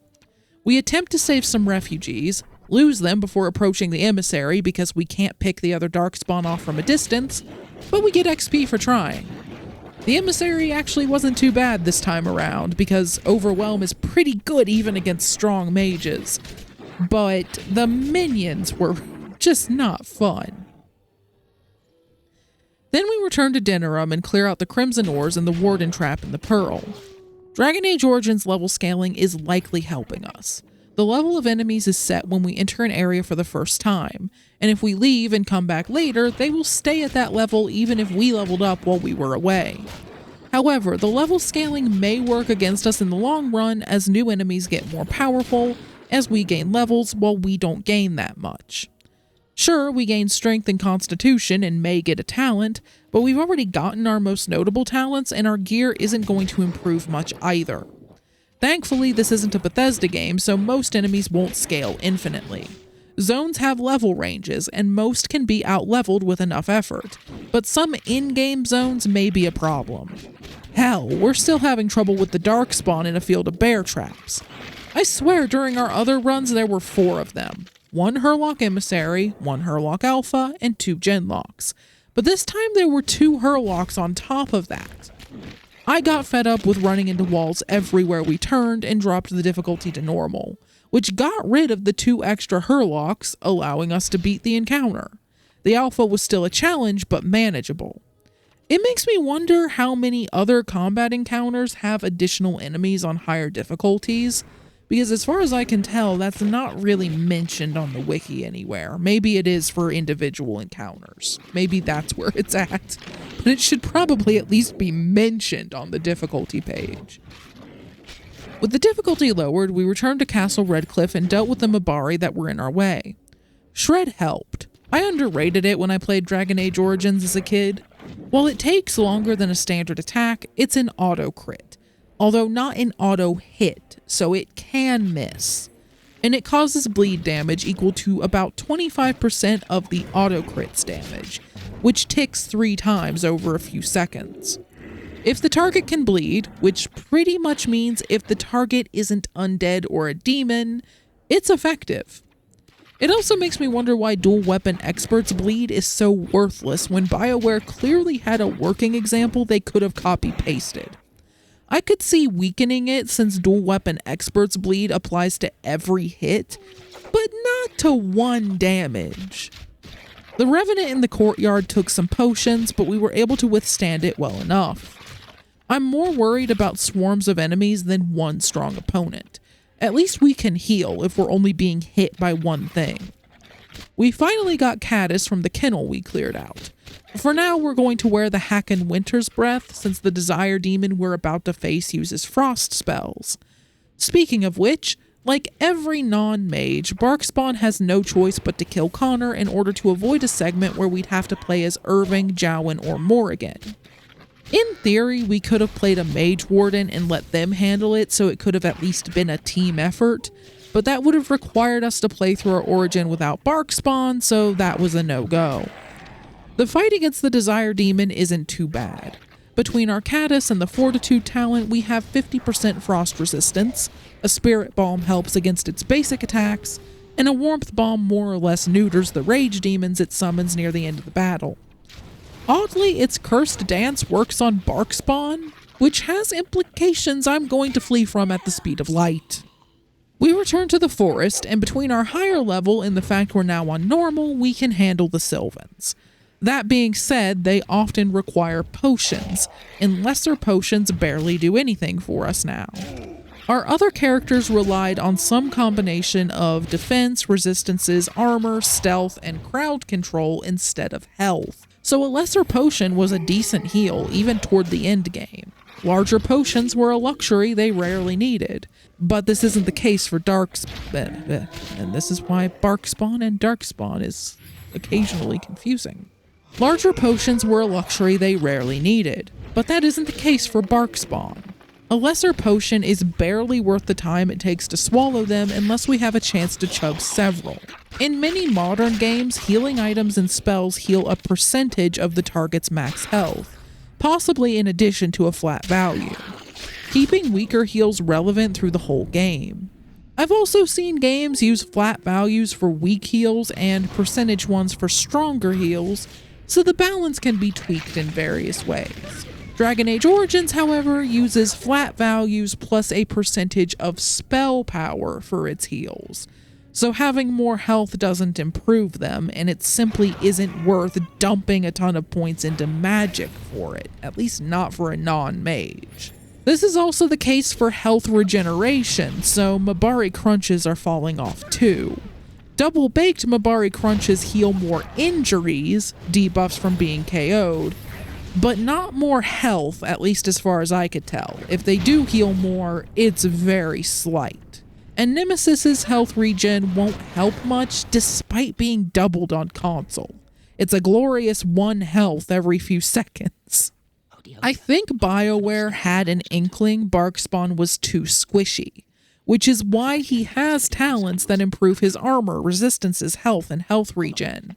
We attempt to save some refugees, lose them before approaching the emissary because we can't pick the other darkspawn off from a distance, but we get XP for trying. The emissary actually wasn't too bad this time around because Overwhelm is pretty good even against strong mages, but the minions were just not fun. Then we return to Disarm and clear out the Crimson Ores and the Warden trap in the Pearl. Dragonage Origins level scaling is likely helping us. The level of enemies is set when we enter an area for the first time, and if we leave and come back later, they will stay at that level even if we leveled up while we were away. However, the level scaling may work against us in the long run as new enemies get more powerful, as we gain levels while we don't gain that much. Sure, we gain strength and constitution and may get a talent, but we've already gotten our most notable talents and our gear isn't going to improve much either. Thankfully, this isn't a Bethesda game, so most enemies won't scale infinitely. Zones have level ranges, and most can be out-leveled with enough effort, but some in-game zones may be a problem. Hell, we're still having trouble with the darkspawn in a field of bear traps. I swear during our other runs there were 4 of them. 1 Hurlock Emissary, 1 Hurlock Alpha, and 2 Genlocks. But this time there were 2 Hurlocks on top of that. I got fed up with running into walls everywhere we turned and dropped the difficulty to normal, which got rid of the 2 extra Hurlocks, allowing us to beat the encounter. The Alpha was still a challenge, but manageable. It makes me wonder how many other combat encounters have additional enemies on higher difficulties, because as far as I can tell, that's not really mentioned on the wiki anywhere. Maybe it is for individual encounters. Maybe that's where it's at. But it should probably at least be mentioned on the difficulty page. With the difficulty lowered, we returned to Castle Redcliffe and dealt with the Mabari that were in our way. Shred helped. I underrated it when I played Dragon Age Origins as a kid. While it takes longer than a standard attack, it's an auto crit, although not an auto hit, so it can miss. And it causes bleed damage equal to about 25% of the auto crit's damage, which ticks 3 times over a few seconds. If the target can bleed, which pretty much means if the target isn't undead or a demon, it's effective. It also makes me wonder why dual weapon experts bleed is so worthless when Bioware clearly had a working example they could have copy-pasted. I could see weakening it since dual weapon experts bleed applies to every hit, but not to 1 damage. The Revenant in the courtyard took some potions, but we were able to withstand it well enough. I'm more worried about swarms of enemies than one strong opponent. At least we can heal if we're only being hit by one thing. We finally got Caddis from the kennel we cleared out. For now, we're going to wear the Hacken Winter's Breath since the Desire Demon we're about to face uses frost spells. Speaking of which, like every non-mage, Barkspawn has no choice but to kill Connor in order to avoid a segment where we'd have to play as Irving, Jowen, or Morrigan. In theory, we could have played a Mage Warden and let them handle it so it could have at least been a team effort, but that would have required us to play through our origin without Barkspawn, so that was a no-go. The fight against the Desire Demon isn't too bad. Between our Caddis and the Fortitude talent, we have 50% frost resistance, a Spirit Bomb helps against its basic attacks, and a Warmth Bomb more or less neuters the Rage Demons it summons near the end of the battle. Oddly, its Cursed Dance works on Barkspawn, which has implications I'm going to flee from at the speed of light. We return to the forest, and between our higher level and the fact we're now on normal, we can handle the Sylvans. That being said, they often require potions, and lesser potions barely do anything for us now. Our other characters relied on some combination of defense, resistances, armor, stealth, and crowd control instead of health. So a lesser potion was a decent heal, even toward the end game. Larger potions were a luxury they rarely needed. But this isn't the case for Darkspawn, and this is why Barkspawn and Darkspawn is occasionally confusing. Larger potions were a luxury they rarely needed, but that isn't the case for Barkspawn. A lesser potion is barely worth the time it takes to swallow them unless we have a chance to chug several. In many modern games, healing items and spells heal a percentage of the target's max health, possibly in addition to a flat value, keeping weaker heals relevant through the whole game. I've also seen games use flat values for weak heals and percentage ones for stronger heals, so the balance can be tweaked in various ways. Dragon Age Origins, however, uses flat values plus a percentage of spell power for its heals, so having more health doesn't improve them, and it simply isn't worth dumping a ton of points into magic for it, at least not for a non-mage. This is also the case for health regeneration, so Mabari crunches are falling off too. Double-baked Mabari crunches heal more injuries, debuffs from being KO'd, but not more health, at least as far as I could tell. If they do heal more, it's very slight. And Nemesis's health regen won't help much despite being doubled on console. It's a glorious 1 health every few seconds. I think Bioware had an inkling Barkspawn was too squishy, which is why he has talents that improve his armor, resistances, health, and health regen.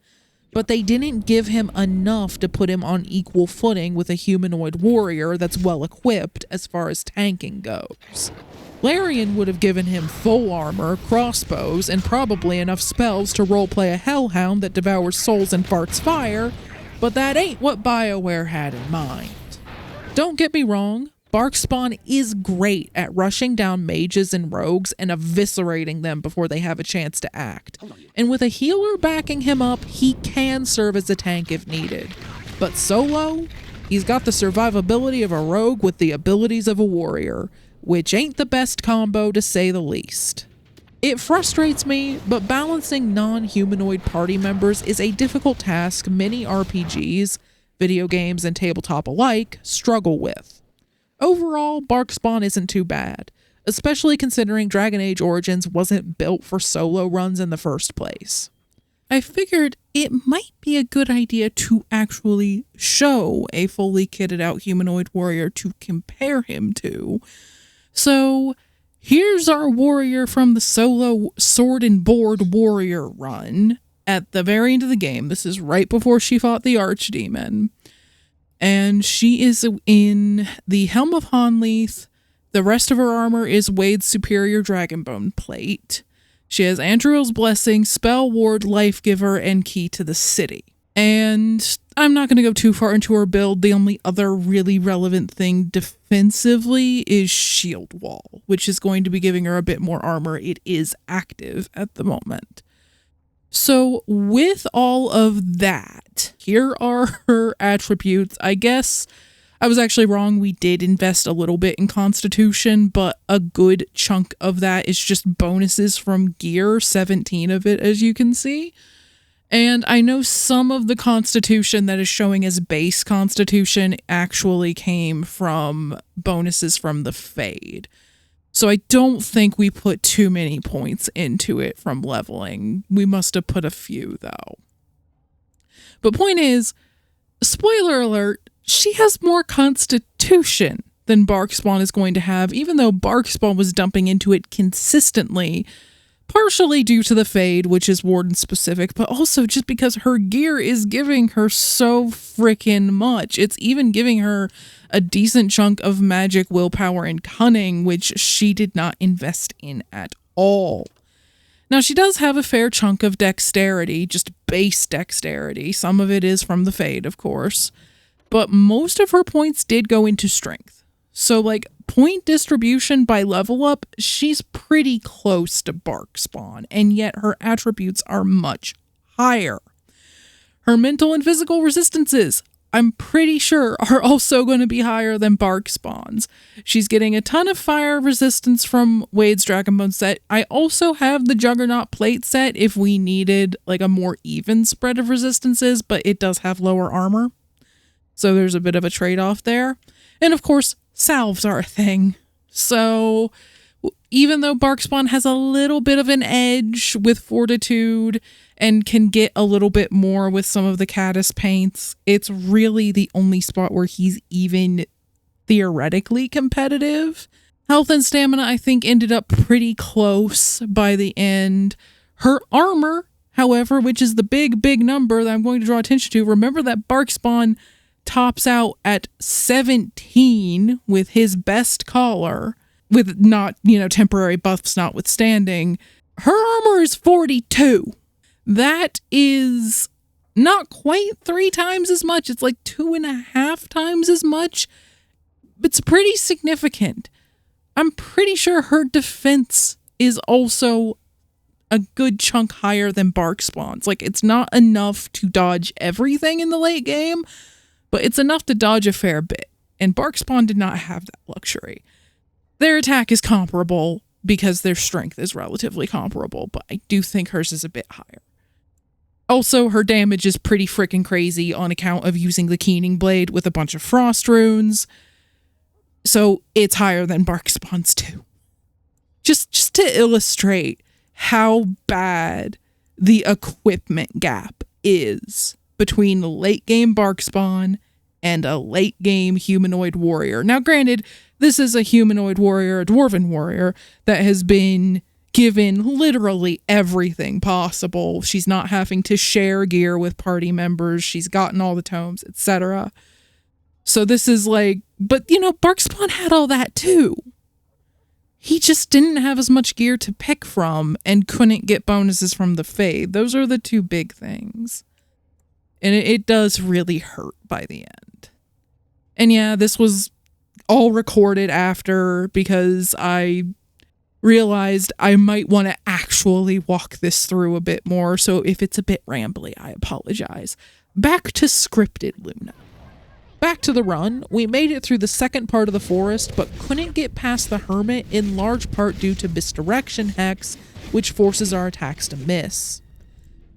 But they didn't give him enough to put him on equal footing with a humanoid warrior that's well equipped as far as tanking goes. Larian would have given him full armor, crossbows, and probably enough spells to roleplay a hellhound that devours souls and farts fire, but that ain't what Bioware had in mind. Don't get me wrong, Barkspawn is great at rushing down mages and rogues and eviscerating them before they have a chance to act. And with a healer backing him up, he can serve as a tank if needed. But solo? He's got the survivability of a rogue with the abilities of a warrior, which ain't the best combo to say the least. It frustrates me, but balancing non-humanoid party members is a difficult task many RPGs, video games, and tabletop alike struggle with. Overall, Barkspawn isn't too bad, especially considering Dragon Age Origins wasn't built for solo runs in the first place. I figured it might be a good idea to actually show a fully kitted out humanoid warrior to compare him to. So here's our warrior from the solo Sword and Board warrior run at the very end of the game. This is right before she fought the Archdemon. And she is in the Helm of Honleith. The rest of her armor is Wade's Superior Dragonbone plate. She has Andriel's Blessing, Spell Ward, Life Giver, and Key to the City. And I'm not going to go too far into her build. The only other really relevant thing defensively is Shield Wall, which is going to be giving her a bit more armor. It is active at the moment. So with all of that, here are her attributes. I guess I was actually wrong. We did invest a little bit in Constitution, but a good chunk of that is just bonuses from gear, 17 of it, as you can see. And I know some of the Constitution that is showing as base Constitution actually came from bonuses from the Fade. So I don't think we put too many points into it from leveling. We must have put a few, though. But point is, spoiler alert, she has more Constitution than Barkspawn is going to have, even though Barkspawn was dumping into it consistently, partially due to the Fade, which is Warden specific, but also just because her gear is giving her so freaking much. It's even giving her a decent chunk of magic, willpower, and cunning, which she did not invest in at all. Now, she does have a fair chunk of dexterity, just base dexterity. Some of it is from the Fade, of course, but most of her points did go into strength. So, like, point distribution by level up, she's pretty close to Barkspawn, and yet her attributes are much higher. Her mental and physical resistances, I'm pretty sure, are also going to be higher than Barkspawn's. She's getting a ton of fire resistance from Wade's Dragonbone set. I also have the Juggernaut plate set if we needed, like, a more even spread of resistances, but it does have lower armor. So there's a bit of a trade-off there. And of course, salves are a thing. So even though Barkspawn has a little bit of an edge with fortitude and can get a little bit more with some of the caddis paints, it's really the only spot where he's even theoretically competitive. Health and stamina, I think, ended up pretty close by the end. Her armor, however, which is the big number that I'm going to draw attention to, remember that Barkspawn tops out at 17 with his best collar, with not, temporary buffs notwithstanding. Her armor is 42. That is not quite 3 times as much. It's like 2.5 times as much. It's pretty significant. I'm pretty sure her defense is also a good chunk higher than Barkspawn's. Like, it's not enough to dodge everything in the late game, but it's enough to dodge a fair bit, and Barkspawn did not have that luxury. Their attack is comparable because their strength is relatively comparable, but I do think hers is a bit higher. Also, her damage is pretty freaking crazy on account of using the Keening Blade with a bunch of frost runes, so it's higher than Barkspawn's too. Just to illustrate how bad the equipment gap is between late game Barkspawn and a late game humanoid warrior. Now, granted, this is a humanoid warrior, a dwarven warrior, that has been given literally everything possible. She's not having to share gear with party members. She's gotten all the tomes, etc. So this is like, but Barkspawn had all that too. He just didn't have as much gear to pick from and couldn't get bonuses from the Fade. Those are the two big things. And it does really hurt by the end. And yeah, this was all recorded after because I realized I might want to actually walk this through a bit more. So if it's a bit rambly, I apologize. Back to scripted Luna. Back to the run, we made it through the second part of the forest, but couldn't get past the hermit in large part due to misdirection hex, which forces our attacks to miss.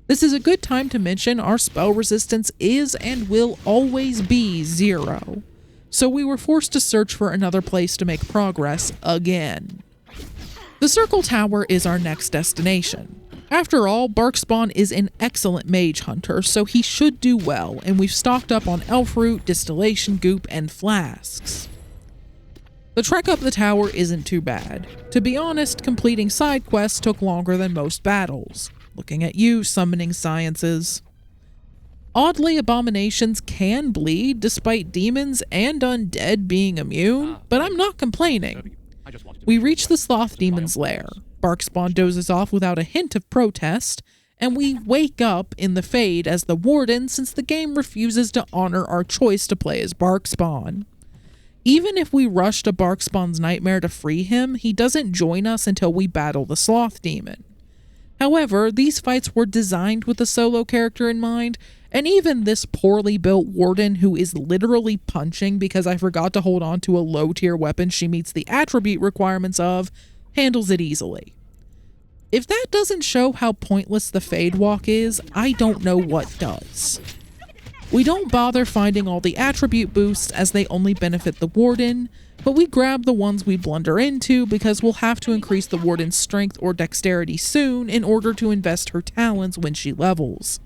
This is a good time to mention our spell resistance is and will always be 0, so we were forced to search for another place to make progress again. The Circle Tower is our next destination. After all, Barkspawn is an excellent mage hunter, so he should do well, and we've stocked up on elf root, distillation goop, and flasks. The trek up the tower isn't too bad. To be honest, completing side quests took longer than most battles. Looking at you, summoning sciences. Oddly, abominations can bleed despite demons and undead being immune, but I'm not complaining. We reach the sloth demon's lair. Barkspawn dozes off without a hint of protest, and we wake up in the Fade as the Warden since the game refuses to honor our choice to play as Barkspawn. Even if we rush to Barkspawn's nightmare to free him, he doesn't join us until we battle the sloth demon. However, these fights were designed with a solo character in mind, and even this poorly built Warden who is literally punching because I forgot to hold on to a low tier weapon she meets the attribute requirements of, handles it easily. If that doesn't show how pointless the Fade Walk is, I don't know what does. We don't bother finding all the attribute boosts as they only benefit the Warden, but we grab the ones we blunder into because we'll have to increase the Warden's strength or dexterity soon in order to invest her talents when she levels.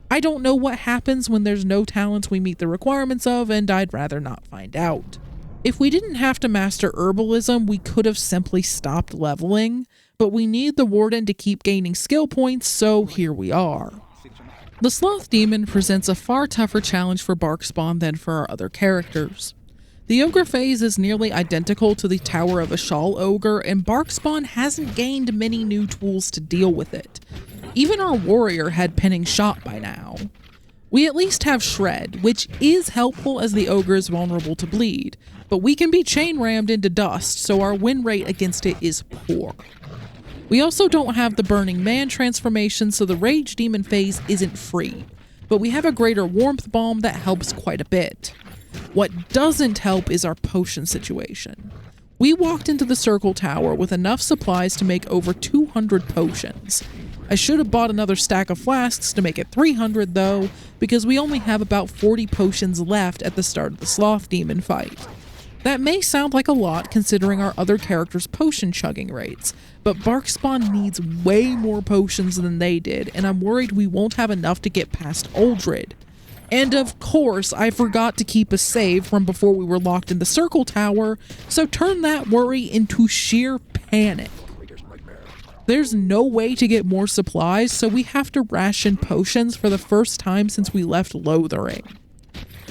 I don't know what happens when there's no talents we meet the requirements of, and I'd rather not find out. If we didn't have to master herbalism, we could have simply stopped leveling, but we need the Warden to keep gaining skill points, so here we are. The Sloth Demon presents a far tougher challenge for Barkspawn than for our other characters. The Ogre phase is nearly identical to the Tower of Ishal Ogre, and Barkspawn hasn't gained many new tools to deal with it. Even our warrior had pinning shot by now. We at least have Shred, which is helpful as the Ogre is vulnerable to bleed, but we can be chain rammed into dust, so our win rate against it is poor. We also don't have the Burning Man transformation, so the Rage Demon phase isn't free, but we have a greater Warmth Bomb that helps quite a bit. What doesn't help is our potion situation. We walked into the Circle Tower with enough supplies to make over 200 potions. I should have bought another stack of flasks to make it 300 though, because we only have about 40 potions left at the start of the Sloth Demon fight. That may sound like a lot considering our other characters' potion chugging rates, but Barkspawn needs way more potions than they did, and I'm worried we won't have enough to get past Uldred. And of course, I forgot to keep a save from before we were locked in the Circle Tower, so turn that worry into sheer panic. There's no way to get more supplies, so we have to ration potions for the first time since we left Lothering.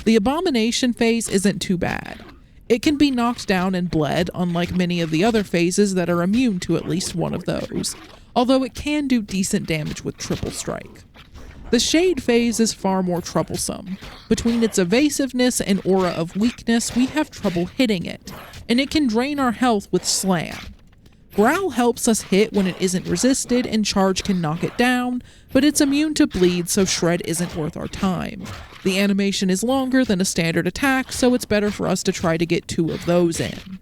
The Abomination phase isn't too bad. It can be knocked down and bled, unlike many of the other phases that are immune to at least one of those, although it can do decent damage with Triple Strike. The Shade phase is far more troublesome. Between its evasiveness and aura of weakness, we have trouble hitting it, and it can drain our health with Slam. Growl helps us hit when it isn't resisted, and Charge can knock it down, but it's immune to bleed, so Shred isn't worth our time. The animation is longer than a standard attack, so it's better for us to try to get 2 of those in.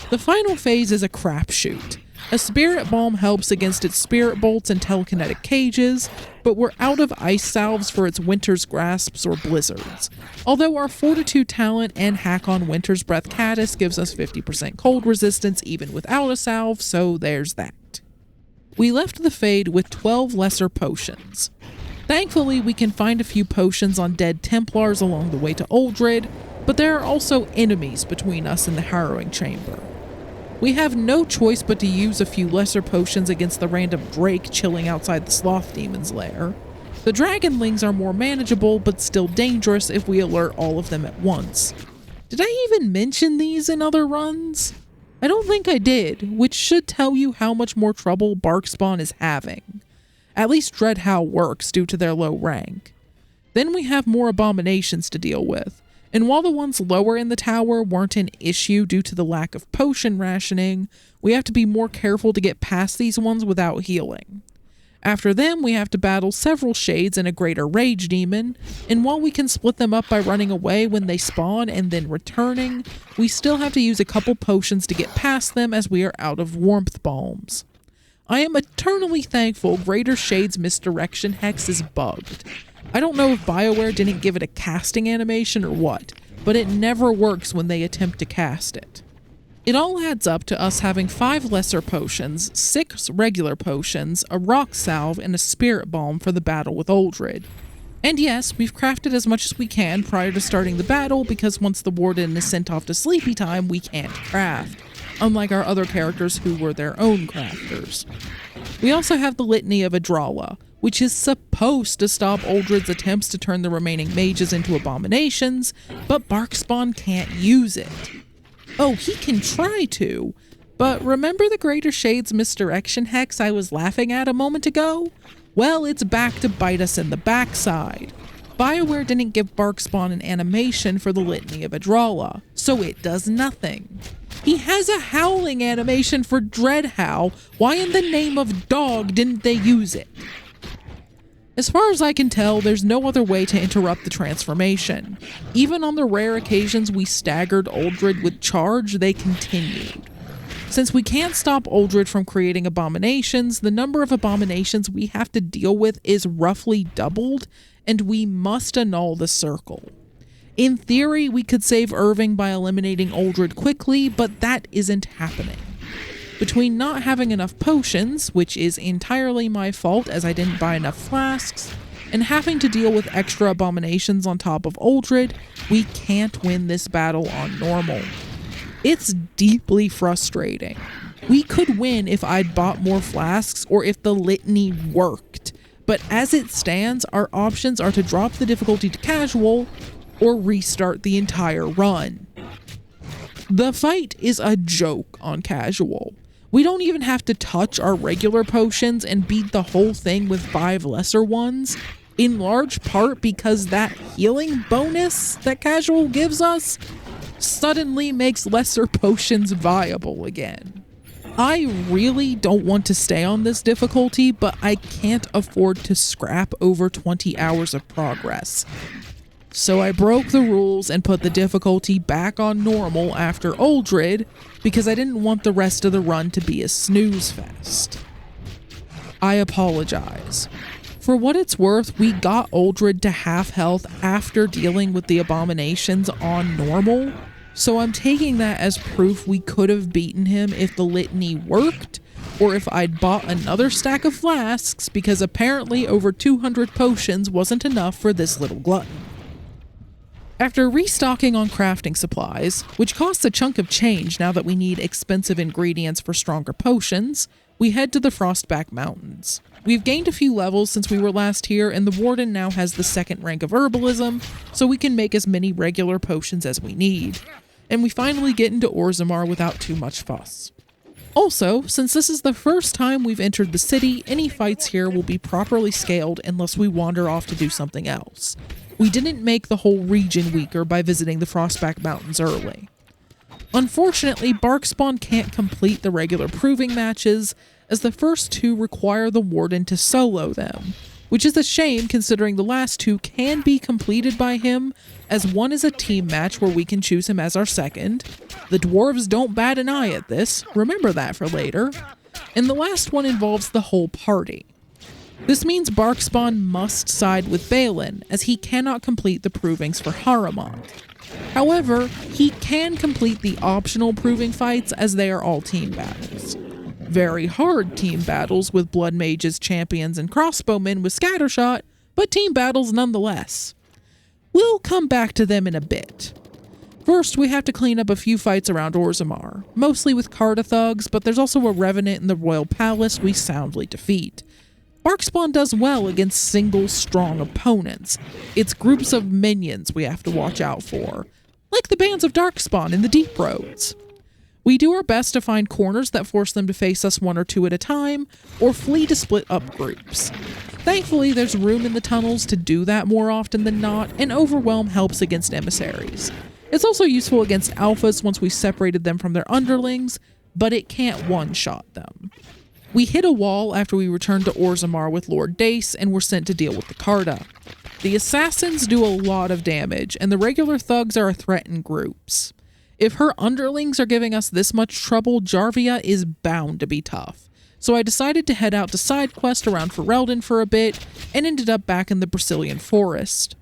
The final phase is a crapshoot. A Spirit Balm helps against its Spirit Bolts and Telekinetic Cages, but we're out of Ice Salves for its Winter's Grasps or Blizzards. Although our Fortitude talent and hack on Winter's Breath Caddis gives us 50% cold resistance even without a salve, so there's that. We left the Fade with 12 lesser potions. Thankfully, we can find a few potions on dead Templars along the way to Uldred, but there are also enemies between us and the Harrowing Chamber. We have no choice but to use a few lesser potions against the random Drake chilling outside the Sloth Demon's lair. The Dragonlings are more manageable, but still dangerous if we alert all of them at once. Did I even mention these in other runs? I don't think I did, which should tell you how much more trouble Barkspawn is having. At least dread how it works due to their low rank. Then we have more abominations to deal with. And while the ones lower in the tower weren't an issue due to the lack of potion rationing, we have to be more careful to get past these ones without healing. After them, we have to battle several shades and a greater rage demon, and while we can split them up by running away when they spawn and then returning, we still have to use a couple potions to get past them as we are out of warmth bombs. I am eternally thankful Greater Shade's Misdirection Hex is bugged. I don't know if Bioware didn't give it a casting animation or what, but it never works when they attempt to cast it. It all adds up to us having 5 lesser potions, 6 regular potions, a rock salve, and a spirit balm for the battle with Uldred. And yes, we've crafted as much as we can prior to starting the battle because once the Warden is sent off to sleepy time, we can't craft, unlike our other characters who were their own crafters. We also have the Litany of Adralla, which is supposed to stop Uldred's attempts to turn the remaining mages into abominations, but Barkspawn can't use it. Oh, he can try to, but remember the Greater Shade's Misdirection Hex I was laughing at a moment ago? Well, it's back to bite us in the backside. Bioware didn't give Barkspawn an animation for the Litany of Adralla, so it does nothing. He has a howling animation for Dreadhowl. Why in the name of dog didn't they use it? As far as I can tell, there's no other way to interrupt the transformation. Even on the rare occasions we staggered Uldred with charge, they continued. Since we can't stop Uldred from creating abominations, the number of abominations we have to deal with is roughly doubled, and we must annul the circle. In theory, we could save Irving by eliminating Uldred quickly, but that isn't happening. Between not having enough potions, which is entirely my fault as I didn't buy enough flasks, and having to deal with extra abominations on top of Uldred, we can't win this battle on normal. It's deeply frustrating. We could win if I'd bought more flasks or if the litany worked, but as it stands, our options are to drop the difficulty to casual or restart the entire run. The fight is a joke on casual. We don't even have to touch our regular potions and beat the whole thing with 5 lesser ones, in large part because that healing bonus that casual gives us suddenly makes lesser potions viable again. I really don't want to stay on this difficulty, but I can't afford to scrap over 20 hours of progress. So I broke the rules and put the difficulty back on normal after Uldred because I didn't want the rest of the run to be a snooze fest. I apologize. For what it's worth, we got Uldred to half health after dealing with the abominations on normal, so I'm taking that as proof we could have beaten him if the litany worked, or if I'd bought another stack of flasks because apparently over 200 potions wasn't enough for this little glutton. After restocking on crafting supplies, which costs a chunk of change now that we need expensive ingredients for stronger potions, we head to the Frostback Mountains. We've gained a few levels since we were last here, and the Warden now has the 2nd rank of Herbalism, so we can make as many regular potions as we need. And we finally get into Orzammar without too much fuss. Also, since this is the first time we've entered the city, any fights here will be properly scaled unless we wander off to do something else. We didn't make the whole region weaker by visiting the Frostback Mountains early. Unfortunately, Barkspawn can't complete the regular proving matches, as the first 2 require the Warden to solo them, which is a shame considering the last 2 can be completed by him, as one is a team match where we can choose him as our second. The dwarves don't bat an eye at this, remember that for later. And the last one involves the whole party. This means Barkspawn must side with Balin, as he cannot complete the provings for Haramond. However, he can complete the optional proving fights as they are all team battles. Very hard team battles with blood mages, champions, and crossbowmen with scattershot, but team battles nonetheless. We'll come back to them in a bit. First, we have to clean up a few fights around Orzammar, mostly with Carta thugs, but there's also a revenant in the royal palace we soundly defeat. Barkspawn does well against single strong opponents. It's groups of minions we have to watch out for, like the bands of Darkspawn in the Deep Roads. We do our best to find corners that force them to face us 1 or 2 at a time, or flee to split up groups. Thankfully, there's room in the tunnels to do that more often than not, and Overwhelm helps against emissaries. It's also useful against alphas once we've separated them from their underlings, but it can't one-shot them. We hit a wall after we returned to Orzammar with Lord Dace and were sent to deal with the Carta. The assassins do a lot of damage, and the regular thugs are a threat in groups. If her underlings are giving us this much trouble, Jarvia is bound to be tough. So I decided to head out to Sidequest around Ferelden for a bit, and ended up back in the Brecillian forest.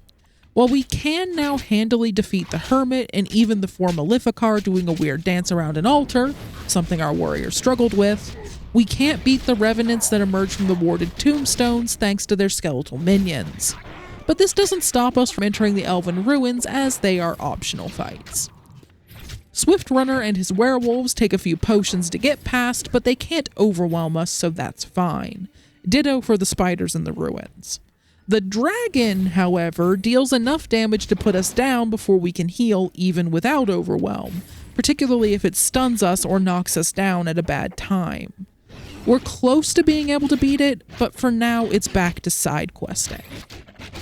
While we can now handily defeat the Hermit and even the 4 Maleficar doing a weird dance around an altar, something our warriors struggled with, we can't beat the Revenants that emerge from the warded tombstones thanks to their skeletal minions. But this doesn't stop us from entering the Elven Ruins, as they are optional fights. Swift Runner and his werewolves take a few potions to get past, but they can't overwhelm us, so that's fine. Ditto for the spiders in the ruins. The dragon, however, deals enough damage to put us down before we can heal even without overwhelm, particularly if it stuns us or knocks us down at a bad time. We're close to being able to beat it, but for now it's back to side questing.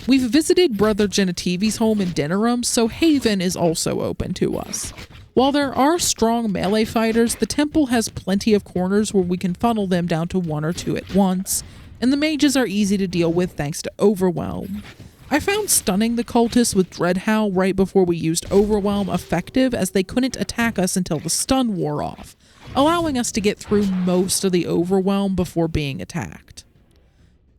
We've visited Brother Genitivi's home in Denerim, so Haven is also open to us. While there are strong melee fighters, the temple has plenty of corners where we can funnel them down to 1 or 2 at once, and the mages are easy to deal with thanks to Overwhelm. I found stunning the cultists with Dreadhowl right before we used Overwhelm effective, as they couldn't attack us until the stun wore off, allowing us to get through most of the Overwhelm before being attacked.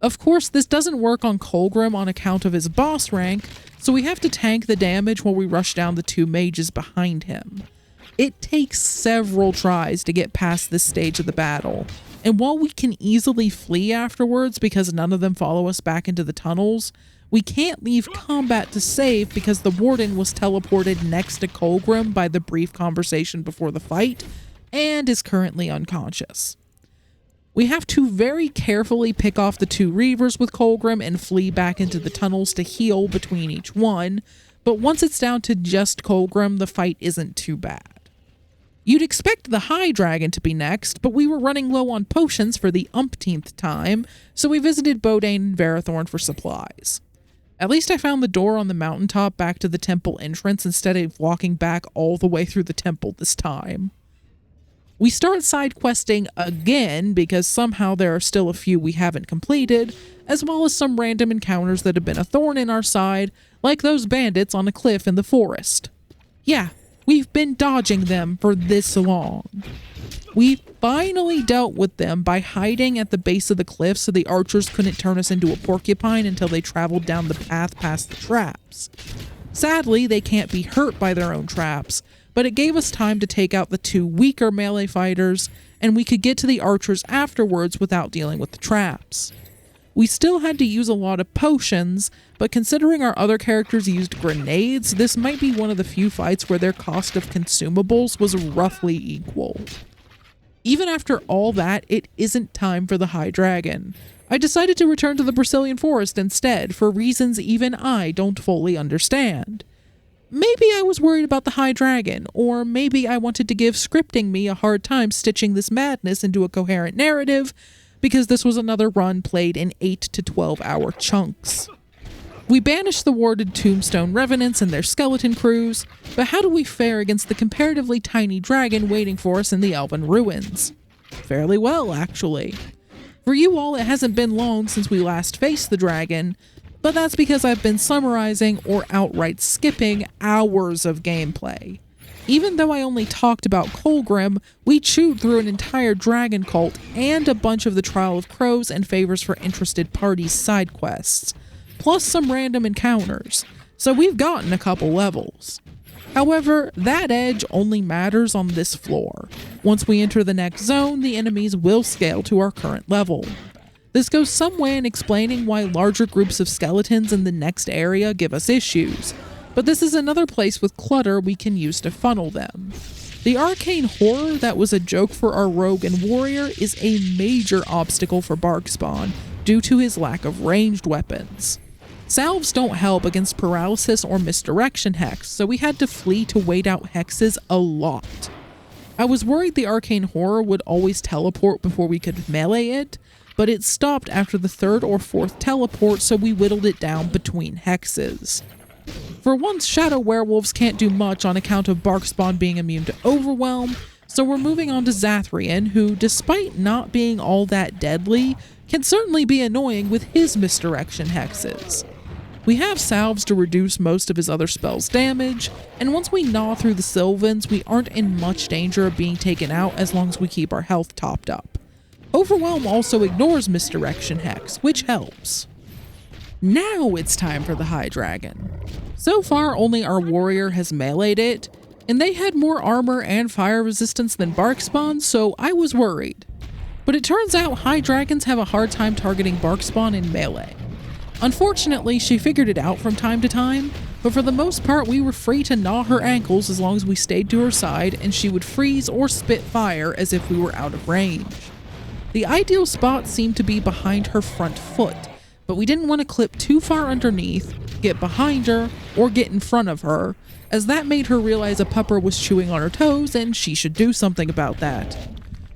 Of course, this doesn't work on Colgrim on account of his boss rank, so we have to tank the damage while we rush down the 2 mages behind him. It takes several tries to get past this stage of the battle, and while we can easily flee afterwards because none of them follow us back into the tunnels, we can't leave combat to save because the Warden was teleported next to Colgrim by the brief conversation before the fight, and is currently unconscious. We have to very carefully pick off the 2 Reavers with Colgrim and flee back into the tunnels to heal between each one, but once it's down to just Colgrim, the fight isn't too bad. You'd expect the High Dragon to be next, but we were running low on potions for the umpteenth time, so we visited Bodane and Varathorn for supplies. At least I found the door on the mountaintop back to the temple entrance instead of walking back all the way through the temple this time. We start side questing again because somehow there are still a few we haven't completed, as well as some random encounters that have been a thorn in our side, like those bandits on a cliff in the forest. Yeah, we've been dodging them for this long. We finally dealt with them by hiding at the base of the cliff so the archers couldn't turn us into a porcupine until they traveled down the path past the traps. Sadly, they can't be hurt by their own traps, but it gave us time to take out the 2 weaker melee fighters, and we could get to the archers afterwards without dealing with the traps. We still had to use a lot of potions, but considering our other characters used grenades, this might be one of the few fights where their cost of consumables was roughly equal. Even after all that, it isn't time for the High Dragon. I decided to return to the Brecillian forest instead, for reasons even I don't fully understand. Maybe I was worried about the High Dragon, or maybe I wanted to give scripting me a hard time stitching this madness into a coherent narrative, because this was another run played in 8 to 12 hour chunks. We banished the warded tombstone revenants and their skeleton crews, but how do we fare against the comparatively tiny dragon waiting for us in the Elven Ruins? Fairly well, actually. For you all, it hasn't been long since we last faced the dragon, but that's because I've been summarizing or outright skipping hours of gameplay. Even though I only talked about Colgrim, we chewed through an entire dragon cult and a bunch of the Trial of Crows and Favors for Interested Parties side quests, plus some random encounters, so we've gotten a couple levels. However, that edge only matters on this floor. Once we enter the next zone, the enemies will scale to our current level. This goes some way in explaining why larger groups of skeletons in the next area give us issues, but this is another place with clutter we can use to funnel them. The arcane horror that was a joke for our rogue and warrior is a major obstacle for Barkspawn due to his lack of ranged weapons. Salves don't help against paralysis or misdirection hex, so we had to flee to wait out hexes a lot. I was worried the arcane horror would always teleport before we could melee it, but it stopped after the 3rd or 4th teleport, so we whittled it down between hexes. For once, shadow werewolves can't do much on account of Barkspawn being immune to overwhelm, So we're moving on to Zathrian, who, despite not being all that deadly, can certainly be annoying with his misdirection hexes. We have salves to reduce most of his other spells' damage, and once we gnaw through the Sylvans, we aren't in much danger of being taken out as long as we keep our health topped up. Overwhelm also ignores misdirection hex, which helps. Now it's time for the High Dragon. So far, only our warrior has meleeed it, and they had more armor and fire resistance than Barkspawn, so I was worried. But it turns out High Dragons have a hard time targeting Barkspawn in melee. Unfortunately, she figured it out from time to time, but for the most part we were free to gnaw her ankles as long as we stayed to her side, and she would freeze or spit fire as if we were out of range. The ideal spot seemed to be behind her front foot, but we didn't want to clip too far underneath, get behind her, or get in front of her, as that made her realize a pupper was chewing on her toes and she should do something about that.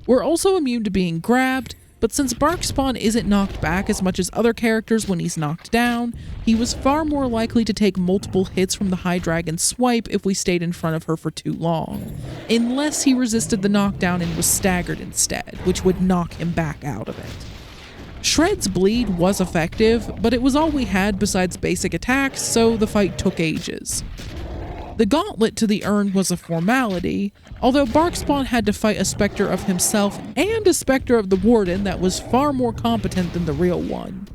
We're also immune to being grabbed, but since Barkspawn isn't knocked back as much as other characters when he's knocked down, he was far more likely to take multiple hits from the High Dragon's swipe if we stayed in front of her for too long, unless he resisted the knockdown and was staggered instead, which would knock him back out of it. Shred's bleed was effective, but it was all we had besides basic attacks, so the fight took ages. The gauntlet to the urn was a formality, although Barkspawn had to fight a specter of himself and a specter of the Warden that was far more competent than the real one.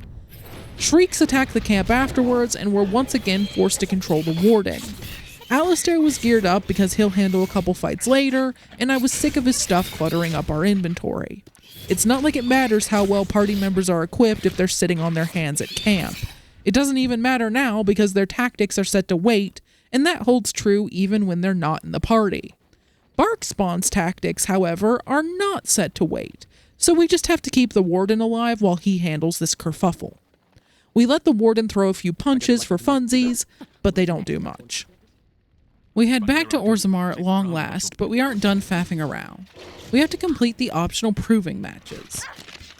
Shrieks attacked the camp afterwards and were once again forced to control the Warden. Alistair was geared up because he'll handle a couple fights later, and I was sick of his stuff cluttering up our inventory. It's not like it matters how well party members are equipped if they're sitting on their hands at camp. It doesn't even matter now because their tactics are set to wait, and that holds true even when they're not in the party. Barkspawn's tactics, however, are not set to wait, so we just have to keep the Warden alive while he handles this kerfuffle. We let the Warden throw a few punches for funsies, but they don't do much. We head back to Orzammar at long last, but we aren't done faffing around. We have to complete the optional proving matches.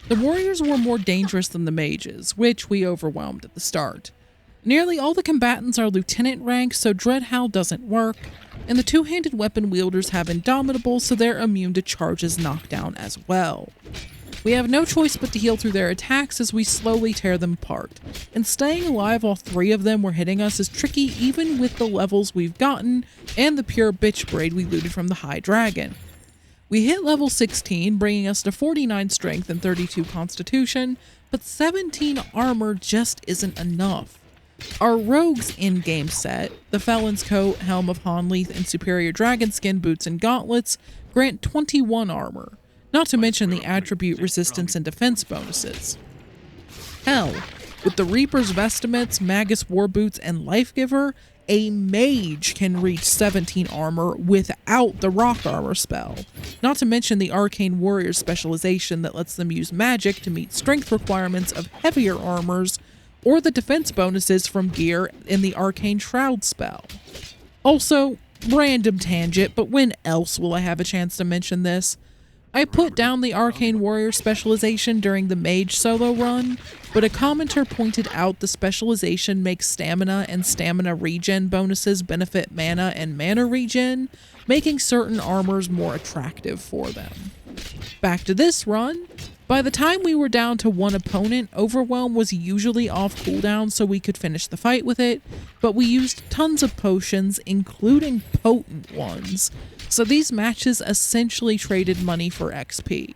The warriors were more dangerous than the mages, which we overwhelmed at the start. Nearly all the combatants are lieutenant rank, so Dreadhowl doesn't work, and the two-handed weapon wielders have Indomitable, so they're immune to Charge's knockdown as well. We have no choice but to heal through their attacks as we slowly tear them apart, and staying alive while 3 of them were hitting us is tricky even with the levels we've gotten and the pure bitch braid we looted from the High Dragon. We hit level 16, bringing us to 49 strength and 32 constitution, but 17 armor just isn't enough. Our rogue's in-game set, the Felon's Coat, Helm of Honleith, and Superior Dragon Skin boots and gauntlets, grant 21 armor, not to mention the attribute resistance and defense bonuses. Hell, with the Reaper's Vestments, Magus War Boots, and Life Giver, a mage can reach 17 armor without the rock armor spell, not to mention the Arcane Warrior specialization that lets them use magic to meet strength requirements of heavier armors, or the defense bonuses from gear in the Arcane Shroud spell. Also, random tangent, but when else will I have a chance to mention this? I put down the Arcane Warrior specialization during the Mage solo run, but a commenter pointed out the specialization makes stamina and stamina regen bonuses benefit mana and mana regen, making certain armors more attractive for them. Back to this run. By the time we were down to 1 opponent, Overwhelm was usually off cooldown so we could finish the fight with it, but we used tons of potions, including potent ones, so these matches essentially traded money for XP.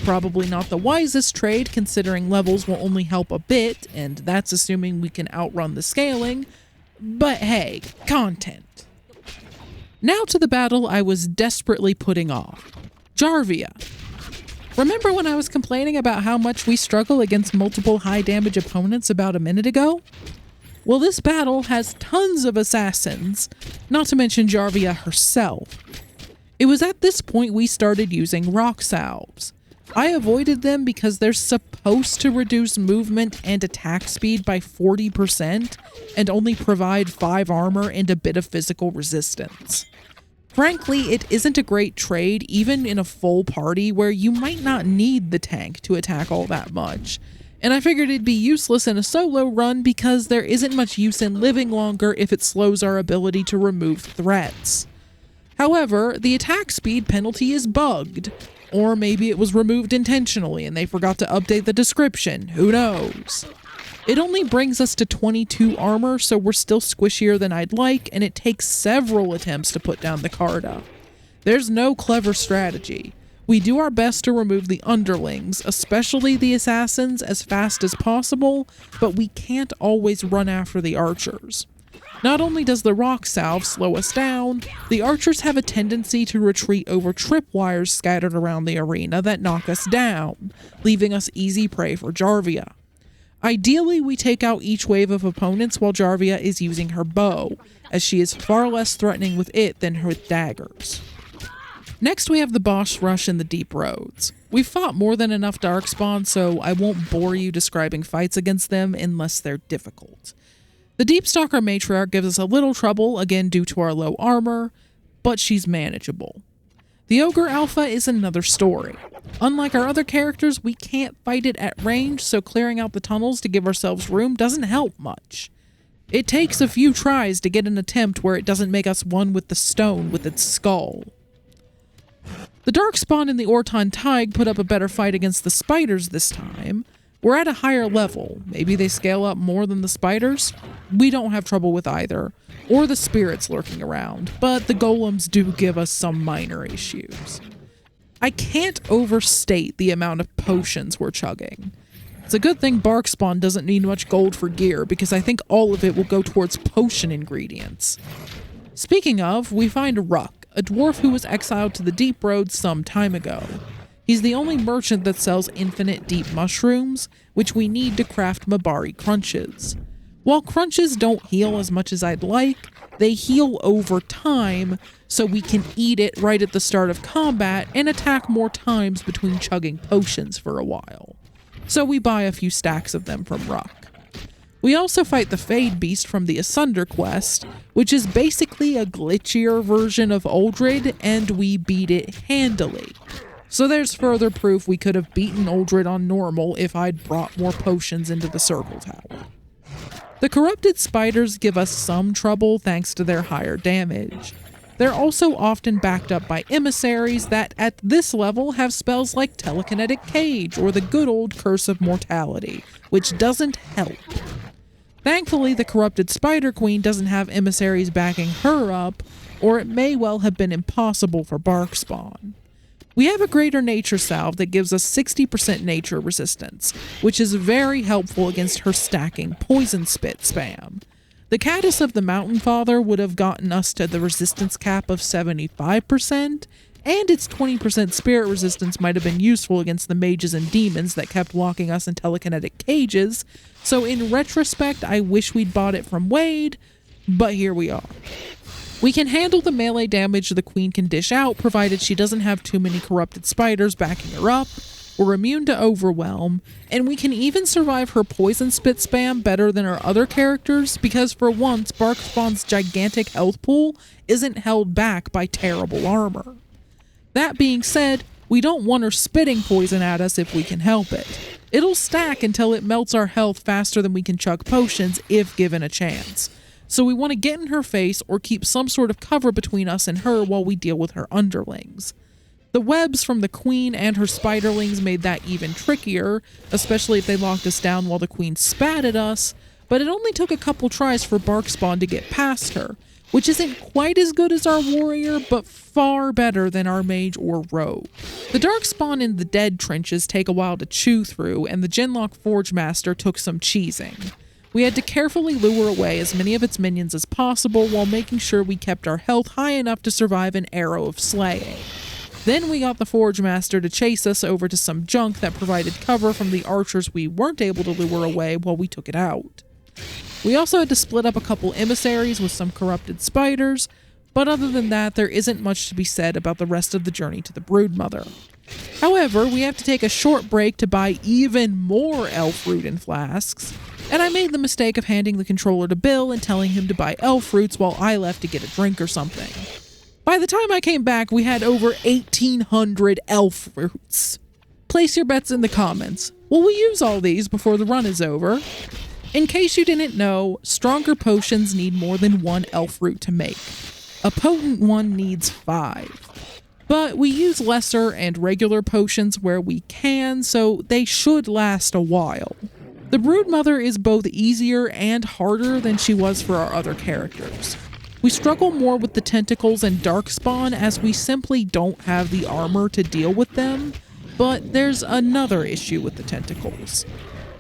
Probably not the wisest trade, considering levels will only help a bit, and that's assuming we can outrun the scaling, but hey, content. Now to the battle I was desperately putting off. Jarvia. Remember when I was complaining about how much we struggle against multiple high damage opponents about a minute ago? Well, this battle has tons of assassins, not to mention Jarvia herself. It was at this point we started using rock salves. I avoided them because they're supposed to reduce movement and attack speed by 40% and only provide 5 armor and a bit of physical resistance. Frankly, it isn't a great trade even in a full party where you might not need the tank to attack all that much, and I figured it'd be useless in a solo run because there isn't much use in living longer if it slows our ability to remove threats. However, the attack speed penalty is bugged, or maybe it was removed intentionally and they forgot to update the description, who knows. It only brings us to 22 armor, so we're still squishier than I'd like, and it takes several attempts to put down the Carta. There's no clever strategy. We do our best to remove the underlings, especially the assassins, as fast as possible, but we can't always run after the archers. Not only does the rock salve slow us down, the archers have a tendency to retreat over tripwires scattered around the arena that knock us down, leaving us easy prey for Jarvia. Ideally, we take out each wave of opponents while Jarvia is using her bow, as she is far less threatening with it than with daggers. Next, we have the boss rush in the deep roads. We've fought more than enough Darkspawn, so I won't bore you describing fights against them unless they're difficult. The Deepstalker Matriarch gives us a little trouble, again due to our low armor, but she's manageable. The Ogre Alpha is another story. Unlike our other characters, we can't fight it at range, so clearing out the tunnels to give ourselves room doesn't help much. It takes a few tries to get an attempt where it doesn't make us one with the stone with its skull. The Darkspawn in the Orton Tig put up a better fight against the spiders this time. We're at a higher level. Maybe they scale up more than the spiders? We don't have trouble with either, or the spirits lurking around, but the golems do give us some minor issues. I can't overstate the amount of potions we're chugging. It's a good thing Barkspawn doesn't need much gold for gear, because I think all of it will go towards potion ingredients. Speaking of, we find Ruck, a dwarf who was exiled to the Deep Roads some time ago. He's the only merchant that sells infinite deep mushrooms, which we need to craft Mabari crunches. While crunches don't heal as much as I'd like, they heal over time, so we can eat it right at the start of combat and attack more times between chugging potions for a while. So we buy a few stacks of them from Ruck. We also fight the Fade Beast from the Asunder quest, which is basically a glitchier version of Uldred, and we beat it handily. So there's further proof we could have beaten Uldred on normal if I'd brought more potions into the Circle Tower. The Corrupted Spiders give us some trouble thanks to their higher damage. They're also often backed up by emissaries that, at this level, have spells like Telekinetic Cage or the good old Curse of Mortality, which doesn't help. Thankfully, the Corrupted Spider Queen doesn't have emissaries backing her up, or it may well have been impossible for Barkspawn. We have a Greater Nature Salve that gives us 60% nature resistance, which is very helpful against her stacking Poison Spit spam. The Caddis of the Mountain Father would have gotten us to the resistance cap of 75%, and its 20% spirit resistance might have been useful against the mages and demons that kept locking us in telekinetic cages, so in retrospect I wish we'd bought it from Wade, but here we are. We can handle the melee damage the queen can dish out, provided she doesn't have too many corrupted spiders backing her up. We're immune to overwhelm, and we can even survive her poison spit spam better than our other characters, because for once Barkspawn's gigantic health pool isn't held back by terrible armor. That being said, we don't want her spitting poison at us if we can help it. It'll stack until it melts our health faster than we can chug potions if given a chance. So we want to get in her face or keep some sort of cover between us and her while we deal with her underlings. The webs from the queen and her spiderlings made that even trickier, especially if they locked us down while the queen spat at us, but it only took a couple tries for Barkspawn to get past her, which isn't quite as good as our warrior, but far better than our mage or rogue. The Darkspawn in the Dead Trenches take a while to chew through, and the Genlock Forge Master took some cheesing. We had to carefully lure away as many of its minions as possible while making sure we kept our health high enough to survive an arrow of slaying. Then we got the Forge Master to chase us over to some junk that provided cover from the archers we weren't able to lure away while we took it out. We also had to split up a couple emissaries with some corrupted spiders, but other than that, there isn't much to be said about the rest of the journey to the Broodmother. However, we have to take a short break to buy even more elf root and flasks, and I made the mistake of handing the controller to Bill and telling him to buy elf roots while I left to get a drink or something. By the time I came back, we had over 1,800 elf roots. Place your bets in the comments. Will we use all these before the run is over? In case you didn't know, stronger potions need more than one elf root to make. A potent one needs 5. But we use lesser and regular potions where we can, so they should last a while. The Broodmother is both easier and harder than she was for our other characters. We struggle more with the tentacles and Darkspawn as we simply don't have the armor to deal with them, but there's another issue with the tentacles.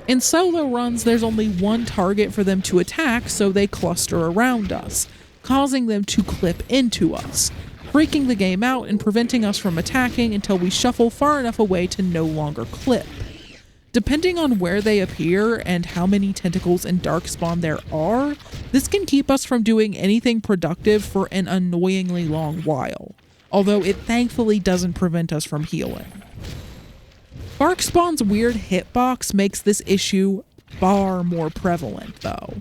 In solo runs, there's only one target for them to attack, so they cluster around us, causing them to clip into us, freaking the game out and preventing us from attacking until we shuffle far enough away to no longer clip. Depending on where they appear and how many tentacles and Darkspawn there are, this can keep us from doing anything productive for an annoyingly long while, although it thankfully doesn't prevent us from healing. Barkspawn's weird hitbox makes this issue far more prevalent, though.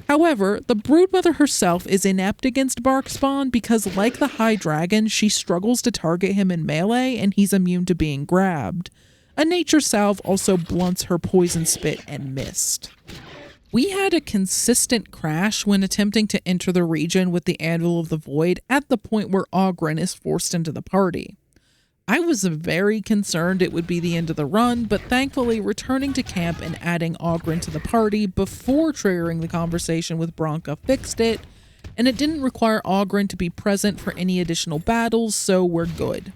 However, the Broodmother herself is inept against Barkspawn because, like the High Dragon, she struggles to target him in melee and he's immune to being grabbed. A nature salve also blunts her poison spit and mist. We had a consistent crash when attempting to enter the region with the Anvil of the Void at the point where Ogre is forced into the party. I was very concerned it would be the end of the run, but thankfully returning to camp and adding Ogre to the party before triggering the conversation with Bronca fixed it, and it didn't require Ogre to be present for any additional battles, so we're good.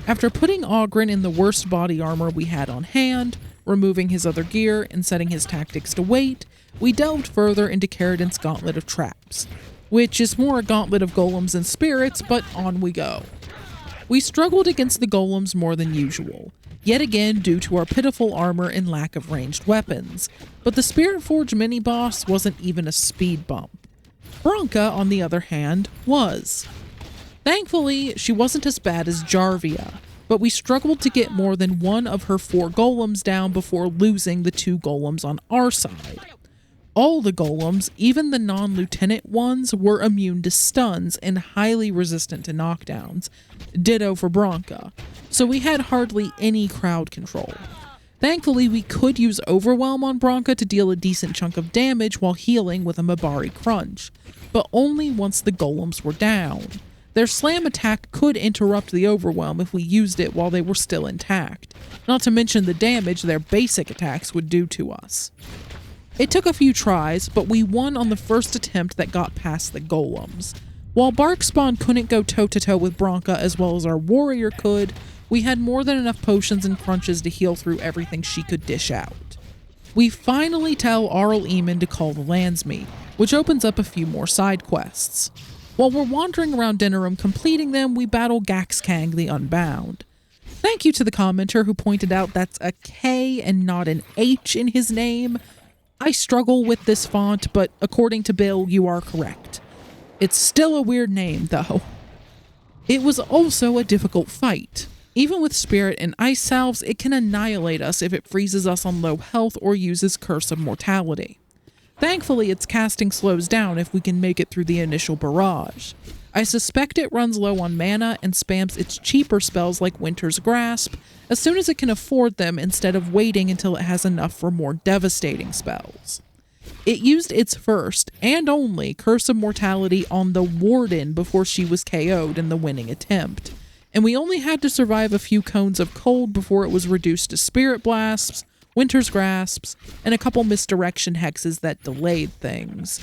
After putting Ogre in the worst body armor we had on hand, removing his other gear, and setting his tactics to wait, we delved further into Caridin's Gauntlet of Traps, which is more a gauntlet of golems and spirits, but on we go. We struggled against the golems more than usual, yet again due to our pitiful armor and lack of ranged weapons, but the Spirit Forge mini-boss wasn't even a speed bump. Bronca, on the other hand, was. Thankfully, she wasn't as bad as Jarvia, but we struggled to get more than one of her 4 golems down before losing the 2 golems on our side. All the golems, even the non-lieutenant ones, were immune to stuns and highly resistant to knockdowns, ditto for Bronca, so we had hardly any crowd control. Thankfully, we could use Overwhelm on Bronca to deal a decent chunk of damage while healing with a Mabari Crunch, but only once the golems were down. Their slam attack could interrupt the overwhelm if we used it while they were still intact, not to mention the damage their basic attacks would do to us. It took a few tries, but we won on the first attempt that got past the golems. While Barkspawn couldn't go toe-to-toe with Bronca as well as our warrior could, we had more than enough potions and crunches to heal through everything she could dish out. We finally tell Arl Eamon to call the Landsmeet, which opens up a few more side quests. While we're wandering around Denerim completing them, we battle Gaxkang the Unbound. Thank you to the commenter who pointed out that's a K and not an H in his name. I struggle with this font, but according to Bill, you are correct. It's still a weird name, though. It was also a difficult fight. Even with Spirit and Ice Salves, it can annihilate us if it freezes us on low health or uses Curse of Mortality. Thankfully, its casting slows down if we can make it through the initial barrage. I suspect it runs low on mana and spams its cheaper spells like Winter's Grasp as soon as it can afford them instead of waiting until it has enough for more devastating spells. It used its first, and only, Curse of Mortality on the Warden before she was KO'd in the winning attempt, and we only had to survive a few cones of cold before it was reduced to Spirit Blasts, Winter's Grasps, and a couple misdirection hexes that delayed things.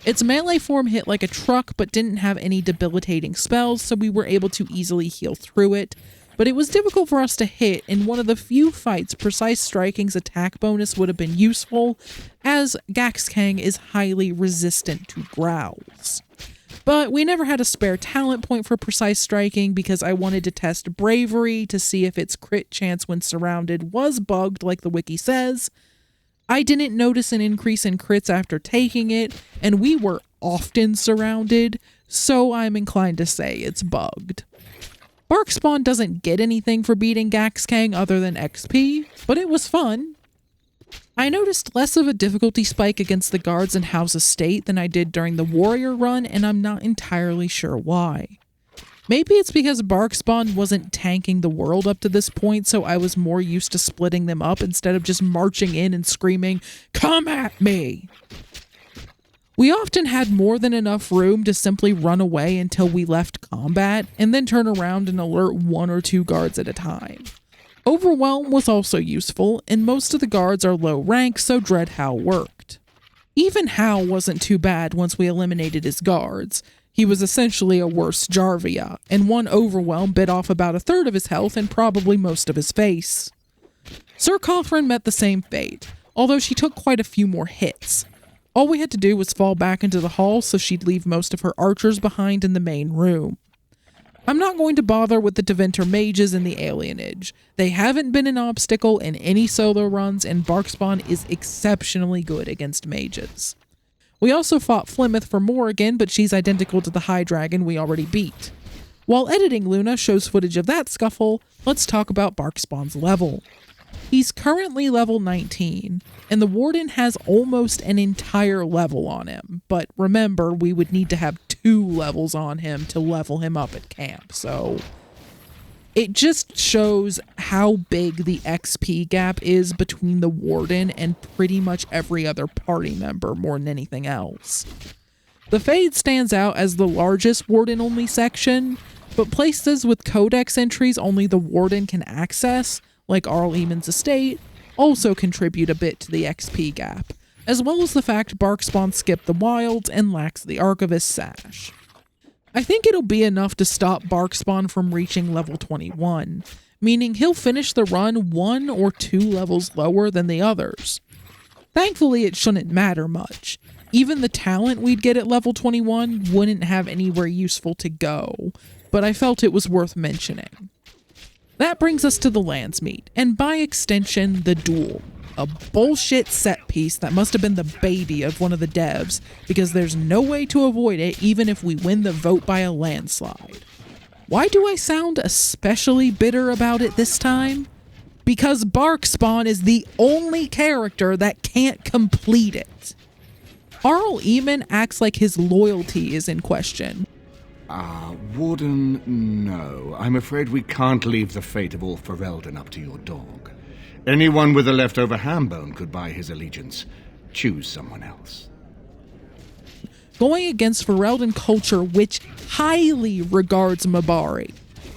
Its melee form hit like a truck but didn't have any debilitating spells, so we were able to easily heal through it, but it was difficult for us to hit. In one of the few fights Precise Striking's attack bonus would have been useful, as Gaxkang is highly resistant to growls. But we never had a spare talent point for Precise Striking because I wanted to test Bravery to see if its crit chance when surrounded was bugged like the wiki says. I didn't notice an increase in crits after taking it, and we were often surrounded, so I'm inclined to say it's bugged. Barkspawn doesn't get anything for beating Gaxkang other than XP, but it was fun. I noticed less of a difficulty spike against the guards in House Estate than I did during the Warrior run, and I'm not entirely sure why. Maybe it's because Barkspawn wasn't tanking the world up to this point, so I was more used to splitting them up instead of just marching in and screaming, "Come at me!" We often had more than enough room to simply run away until we left combat, and then turn around and alert 1 or 2 guards at a time. Overwhelm was also useful, and most of the guards are low rank, so Dread Hal worked. Even Hal wasn't too bad once we eliminated his guards. He was essentially a worse Jarvia, and one Overwhelm bit off about 1/3 of his health and probably most of his face. Sir Cothran met the same fate, although she took quite a few more hits. All we had to do was fall back into the hall so she'd leave most of her archers behind in the main room. I'm not going to bother with the Deventer mages in the alienage. They haven't been an obstacle in any solo runs, and Barkspawn is exceptionally good against mages. We also fought Flemeth for Morrigan, but she's identical to the High Dragon we already beat. While editing Luna shows footage of that scuffle, let's talk about Barkspawn's level. He's currently level 19, and the Warden has almost an entire level on him, but remember, we would need to have 2 levels on him to level him up at camp, so it just shows how big the XP gap is between the Warden and pretty much every other party member more than anything else. The Fade stands out as the largest Warden-only section, but places with Codex entries only the Warden can access, like Arl Eamon's estate, also contribute a bit to the XP gap, as well as the fact Barkspawn skipped the Wilds and lacks the Archivist sash. I think it'll be enough to stop Barkspawn from reaching level 21, meaning he'll finish the run 1 or 2 levels lower than the others. Thankfully, it shouldn't matter much. Even the talent we'd get at level 21 wouldn't have anywhere useful to go, but I felt it was worth mentioning. That brings us to the Landsmeet, and by extension, the duel. A bullshit set piece that must have been the baby of one of the devs, because there's no way to avoid it even if we win the vote by a landslide. Why do I sound especially bitter about it this time? Because Barkspawn is the only character that can't complete it. Arl Eamon acts like his loyalty is in question. Warden, no. I'm afraid we can't leave the fate of all Ferelden up to your dog. Anyone with a leftover hambone could buy his allegiance. Choose someone else. Going against Ferelden culture, which highly regards Mabari.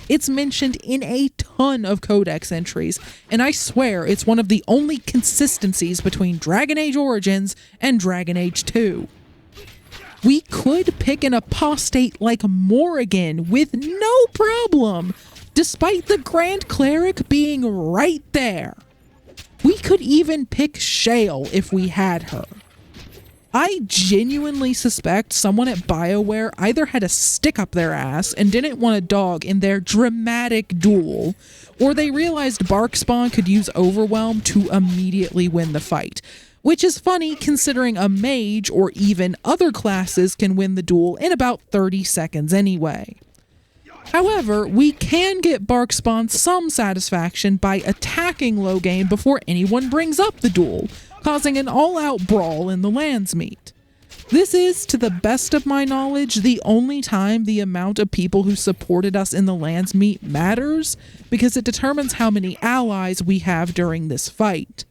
It's mentioned in a ton of Codex entries, and I swear it's one of the only consistencies between Dragon Age Origins and Dragon Age 2. We could pick an apostate like Morrigan with no problem, despite the Grand Cleric being right there. We could even pick Shale if we had her. I genuinely suspect someone at Bioware either had a stick up their ass and didn't want a dog in their dramatic duel, or they realized Barkspawn could use Overwhelm to immediately win the fight. Which is funny considering a mage or even other classes can win the duel in about 30 seconds anyway. However, we can get Barkspawn some satisfaction by attacking Loghain before anyone brings up the duel, causing an all-out brawl in the Landsmeet. This is, to the best of my knowledge, the only time the amount of people who supported us in the Landsmeet matters, because it determines how many allies we have during this fight.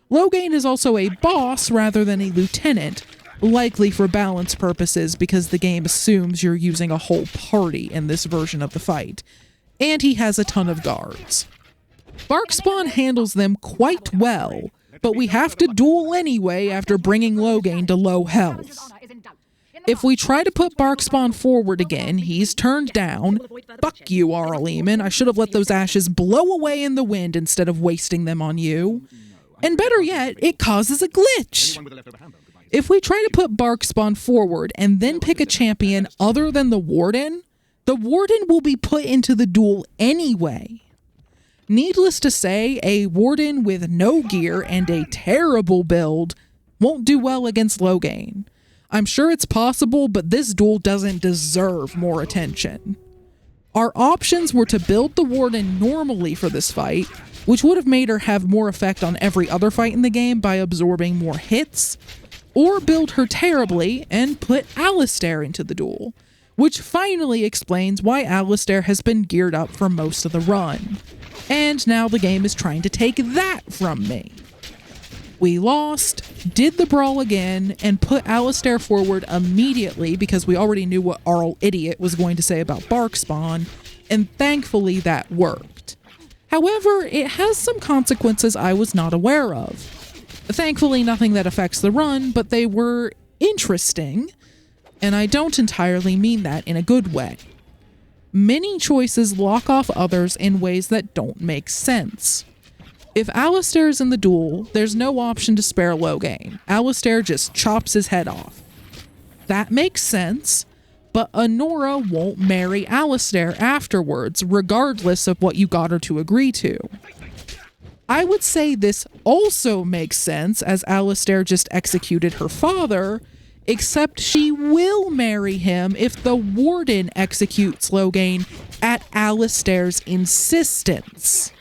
Loghain is also a boss rather than a lieutenant, likely for balance purposes because the game assumes you're using a whole party in this version of the fight, and he has a ton of guards. Barkspawn handles them quite well, but we have to duel anyway after bringing Loghain to low health. If we try to put Barkspawn forward again, he's turned down. Fuck you, Arl Eamon, I should have let those ashes blow away in the wind instead of wasting them on you. And better yet, it causes a glitch. If we try to put Barkspawn forward and then pick a champion other than the Warden will be put into the duel anyway. Needless to say, a Warden with no gear and a terrible build won't do well against Loghain. I'm sure it's possible, but this duel doesn't deserve more attention. Our options were to build the Warden normally for this fight, which would have made her have more effect on every other fight in the game by absorbing more hits, or build her terribly and put Alistair into the duel, which finally explains why Alistair has been geared up for most of the run. And now the game is trying to take that from me. We lost, did the brawl again, and put Alistair forward immediately because we already knew what Arl Idiot was going to say about Barkspawn, and thankfully that worked. However, it has some consequences I was not aware of. Thankfully, nothing that affects the run, but they were interesting, and I don't entirely mean that in a good way. Many choices lock off others in ways that don't make sense. If Alistair is in the duel, there's no option to spare Loghain. Alistair just chops his head off. That makes sense, but Honora won't marry Alistair afterwards, regardless of what you got her to agree to. I would say this also makes sense, as Alistair just executed her father, except she will marry him if the Warden executes Loghain at Alistair's insistence.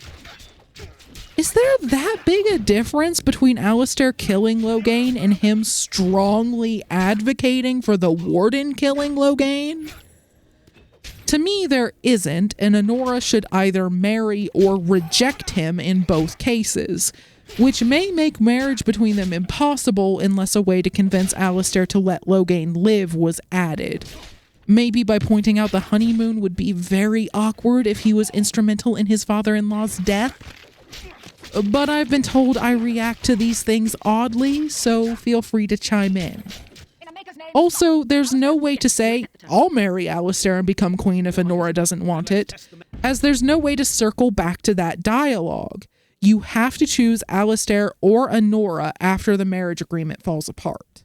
Is there that big a difference between Alistair killing Loghain and him strongly advocating for the Warden killing Loghain? To me, there isn't, and Honora should either marry or reject him in both cases, which may make marriage between them impossible unless a way to convince Alistair to let Loghain live was added. Maybe by pointing out the honeymoon would be very awkward if he was instrumental in his father-in-law's death. But I've been told I react to these things oddly, so feel free to chime in. Also, there's no way to say, I'll marry Alistair and become queen if Honora doesn't want it, as there's no way to circle back to that dialogue. You have to choose Alistair or Honora after the marriage agreement falls apart.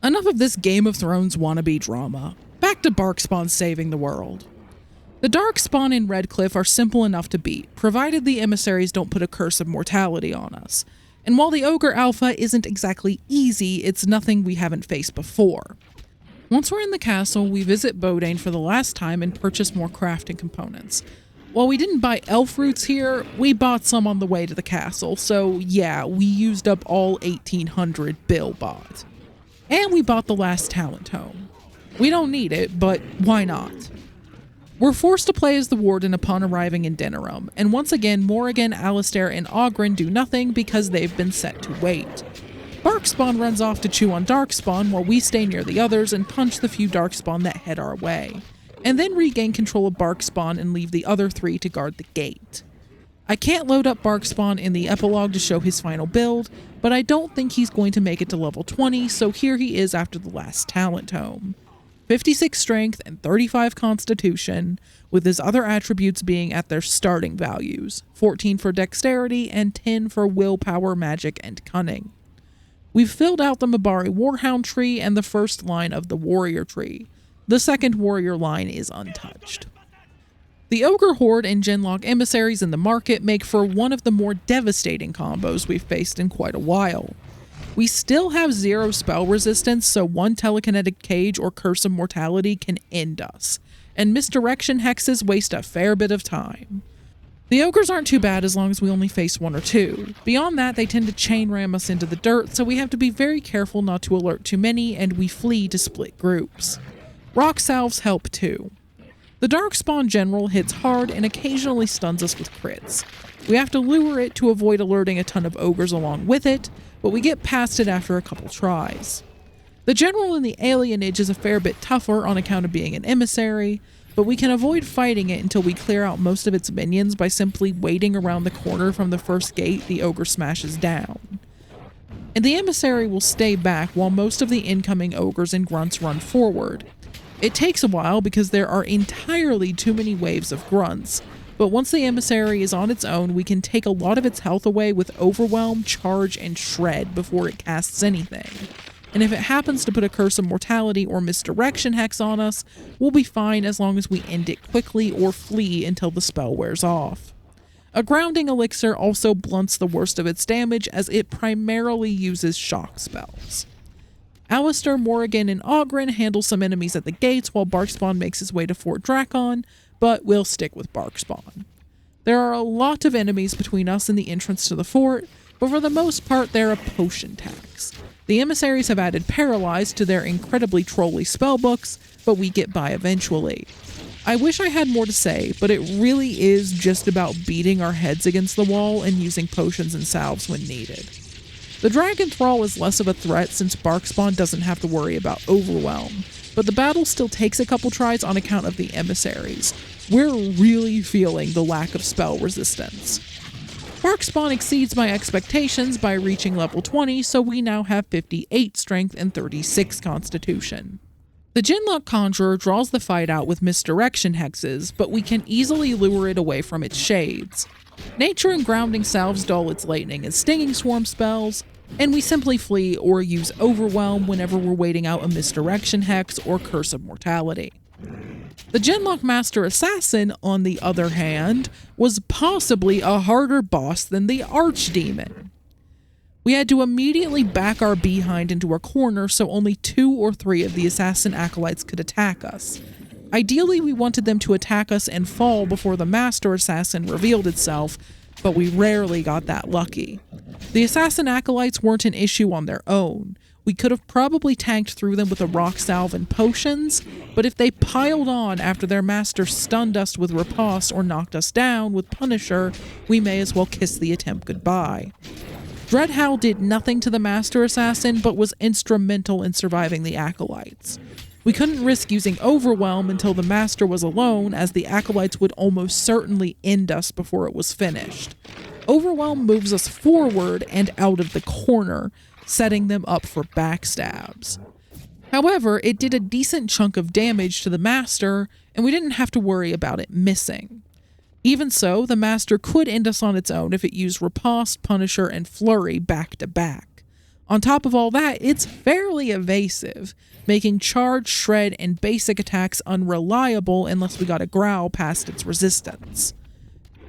Enough of this Game of Thrones wannabe drama. Back to Barkspawn saving the world. The Darkspawn in Redcliffe are simple enough to beat, provided the emissaries don't put a curse of mortality on us. And while the Ogre Alpha isn't exactly easy, it's nothing we haven't faced before. Once we're in the castle, we visit Bodane for the last time and purchase more crafting components. While we didn't buy elf roots here, we bought some on the way to the castle, so yeah, we used up all 1800 Bill bought. And we bought the last talent tome. We don't need it, but why not? We're forced to play as the Warden upon arriving in Disarm, and once again Morrigan, Alistair, and Ogre do nothing because they've been set to wait. Barkspawn runs off to chew on Darkspawn while we stay near the others and punch the few Darkspawn that head our way, and then regain control of Barkspawn and leave the other three to guard the gate. I can't load up Barkspawn in the epilogue to show his final build, but I don't think he's going to make it to level 20, so here he is after the last talent tome. 56 strength and 35 constitution, with his other attributes being at their starting values, 14 for dexterity and 10 for willpower, magic, and cunning. We've filled out the Mabari Warhound tree and the first line of the warrior tree. The second warrior line is untouched. The Ogre Horde and Genlock emissaries in the market make for one of the more devastating combos we've faced in quite a while. We still have 0 spell resistance, so one telekinetic cage or curse of mortality can end us, and misdirection hexes waste a fair bit of time. The ogres aren't too bad as long as we only face 1 or 2. Beyond that, they tend to chain ram us into the dirt, so we have to be very careful not to alert too many, and we flee to split groups. Rock salves help too. The Darkspawn general hits hard and occasionally stuns us with crits. We have to lure it to avoid alerting a ton of ogres along with it, but we get past it after a couple tries. The general in the alienage is a fair bit tougher on account of being an emissary, but we can avoid fighting it until we clear out most of its minions by simply waiting around the corner from the first gate the ogre smashes down. And the emissary will stay back while most of the incoming ogres and grunts run forward. It takes a while because there are entirely too many waves of grunts, but once the emissary is on its own, we can take a lot of its health away with Overwhelm, Charge, and Shred before it casts anything. And if it happens to put a Curse of Mortality or Misdirection Hex on us, we'll be fine as long as we end it quickly or flee until the spell wears off. A Grounding Elixir also blunts the worst of its damage as it primarily uses shock spells. Alistair, Morrigan, and Ogre handle some enemies at the gates while Barkspawn makes his way to Fort Drakon, but we'll stick with Barkspawn. There are a lot of enemies between us and the entrance to the fort, but for the most part they're a potion tax. The emissaries have added Paralyze to their incredibly trolly spellbooks, but we get by eventually. I wish I had more to say, but it really is just about beating our heads against the wall and using potions and salves when needed. The Dragon Thrall is less of a threat since Barkspawn doesn't have to worry about overwhelm, but the battle still takes a couple tries on account of the emissaries. We're really feeling the lack of spell resistance. Barkspawn exceeds my expectations by reaching level 20, so we now have 58 strength and 36 constitution. The Jinlock Conjurer draws the fight out with misdirection hexes, but we can easily lure it away from its shades. Nature and Grounding Salves dull its lightning and stinging swarm spells, and we simply flee or use Overwhelm whenever we're waiting out a misdirection hex or Curse of Mortality. The Jinlock Master Assassin, on the other hand, was possibly a harder boss than the Archdemon. We had to immediately back our behind into a corner so only 2 or 3 of the Assassin Acolytes could attack us. Ideally, we wanted them to attack us and fall before the Master Assassin revealed itself, but we rarely got that lucky. The Assassin Acolytes weren't an issue on their own. We could have probably tanked through them with a rock salve and potions, but if they piled on after their master stunned us with Riposte or knocked us down with Punisher, we may as well kiss the attempt goodbye. Dreadhowl did nothing to the Master Assassin, but was instrumental in surviving the Acolytes. We couldn't risk using Overwhelm until the Master was alone, as the Acolytes would almost certainly end us before it was finished. Overwhelm moves us forward and out of the corner, setting them up for backstabs. However, it did a decent chunk of damage to the Master, and we didn't have to worry about it missing. Even so, the Master could end us on its own if it used Riposte, Punisher, and Flurry back to back. On top of all that, it's fairly evasive, making Charge, Shred, and basic attacks unreliable unless we got a growl past its resistance.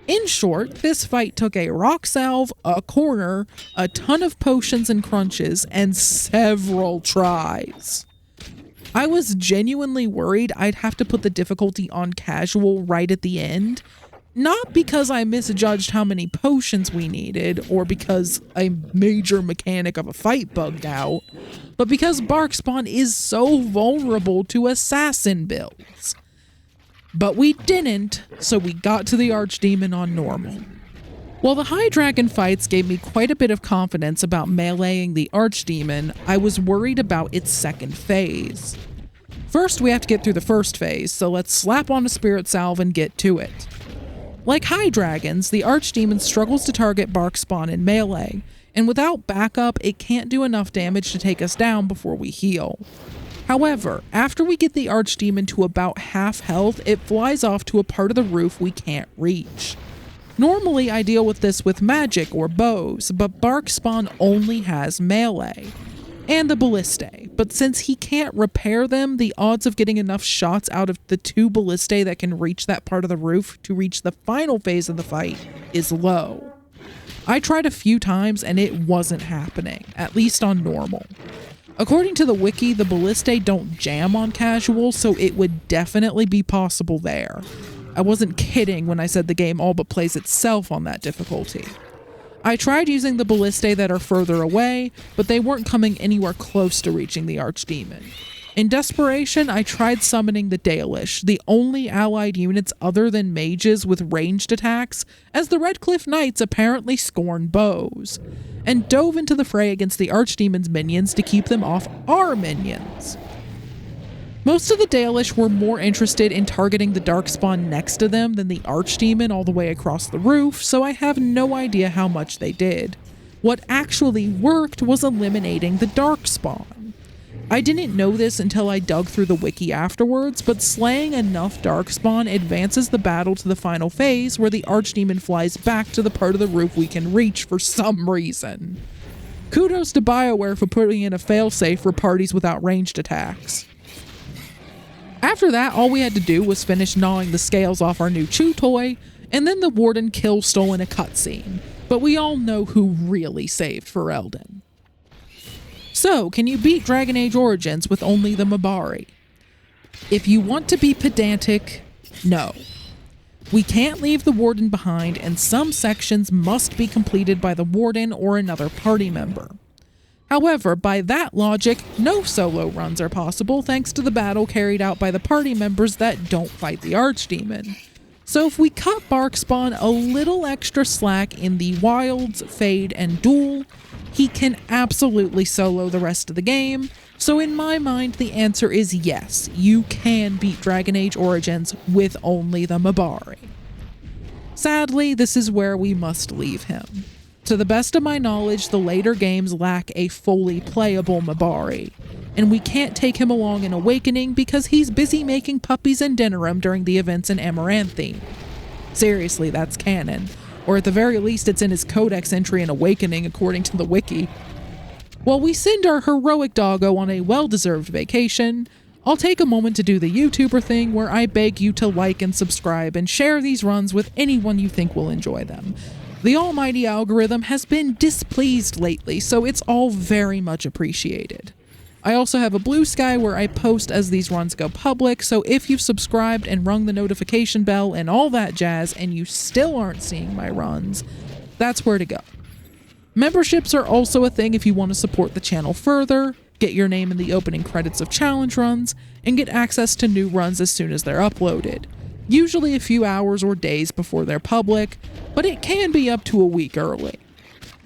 In short, this fight took a rock salve, a corner, a ton of potions and crunches, and several tries. I was genuinely worried I'd have to put the difficulty on casual right at the end, not because I misjudged how many potions we needed, or because a major mechanic of a fight bugged out, but because Barkspawn is so vulnerable to assassin builds. But we didn't, so we got to the Archdemon on normal. While the High Dragon fights gave me quite a bit of confidence about meleeing the Archdemon, I was worried about its second phase. First, we have to get through the first phase, so let's slap on a Spirit Salve and get to it. Like High Dragons, the Archdemon struggles to target Barkspawn in melee, and without backup, it can't do enough damage to take us down before we heal. However, after we get the Archdemon to about half health, it flies off to a part of the roof we can't reach. Normally, I deal with this with magic or bows, but Barkspawn only has melee. And the Ballistae, but since he can't repair them, the odds of getting enough shots out of the 2 Ballistae that can reach that part of the roof to reach the final phase of the fight is low. I tried a few times and it wasn't happening, at least on normal. According to the wiki, the Ballistae don't jam on casual, so it would definitely be possible there. I wasn't kidding when I said the game all but plays itself on that difficulty. I tried using the Ballistae that are further away, but they weren't coming anywhere close to reaching the Archdemon. In desperation, I tried summoning the Dalish, the only allied units other than mages with ranged attacks, as the Redcliffe Knights apparently scorn bows, and dove into the fray against the Archdemon's minions to keep them off our minions. Most of the Dalish were more interested in targeting the Darkspawn next to them than the Archdemon all the way across the roof, so I have no idea how much they did. What actually worked was eliminating the Darkspawn. I didn't know this until I dug through the wiki afterwards, but slaying enough Darkspawn advances the battle to the final phase where the Archdemon flies back to the part of the roof we can reach for some reason. Kudos to Bioware for putting in a failsafe for parties without ranged attacks. After that, all we had to do was finish gnawing the scales off our new chew toy, and then the Warden stole in a cutscene. But we all know who really saved Ferelden. So, can you beat Dragon Age Origins with only the Mabari? If you want to be pedantic, no. We can't leave the Warden behind, and some sections must be completed by the Warden or another party member. However, by that logic, no solo runs are possible thanks to the battle carried out by the party members that don't fight the Archdemon. So if we cut Barkspawn a little extra slack in the Wilds, Fade, and Duel, he can absolutely solo the rest of the game. So in my mind, the answer is yes, you can beat Dragon Age Origins with only the Mabari. Sadly, this is where we must leave him. To the best of my knowledge, the later games lack a fully playable Mabari, and we can't take him along in Awakening because he's busy making puppies in Denerim during the events in Amaranthine. Seriously, that's canon. Or at the very least, it's in his codex entry in Awakening according to the wiki. While we send our heroic doggo on a well-deserved vacation, I'll take a moment to do the YouTuber thing where I beg you to like and subscribe and share these runs with anyone you think will enjoy them. The almighty algorithm has been displeased lately, so it's all very much appreciated. I also have a Blue Sky where I post as these runs go public, so if you've subscribed and rung the notification bell and all that jazz and you still aren't seeing my runs, that's where to go. Memberships are also a thing if you want to support the channel further, get your name in the opening credits of challenge runs, and get access to new runs as soon as they're uploaded. Usually a few hours or days before they're public, but it can be up to a week early.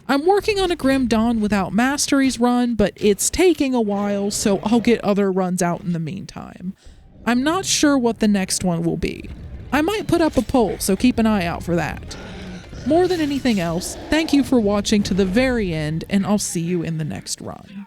I'm working on a Grim Dawn without Masteries run, but it's taking a while, so I'll get other runs out in the meantime. I'm not sure what the next one will be. I might put up a poll, so keep an eye out for that. More than anything else, thank you for watching to the very end, and I'll see you in the next run.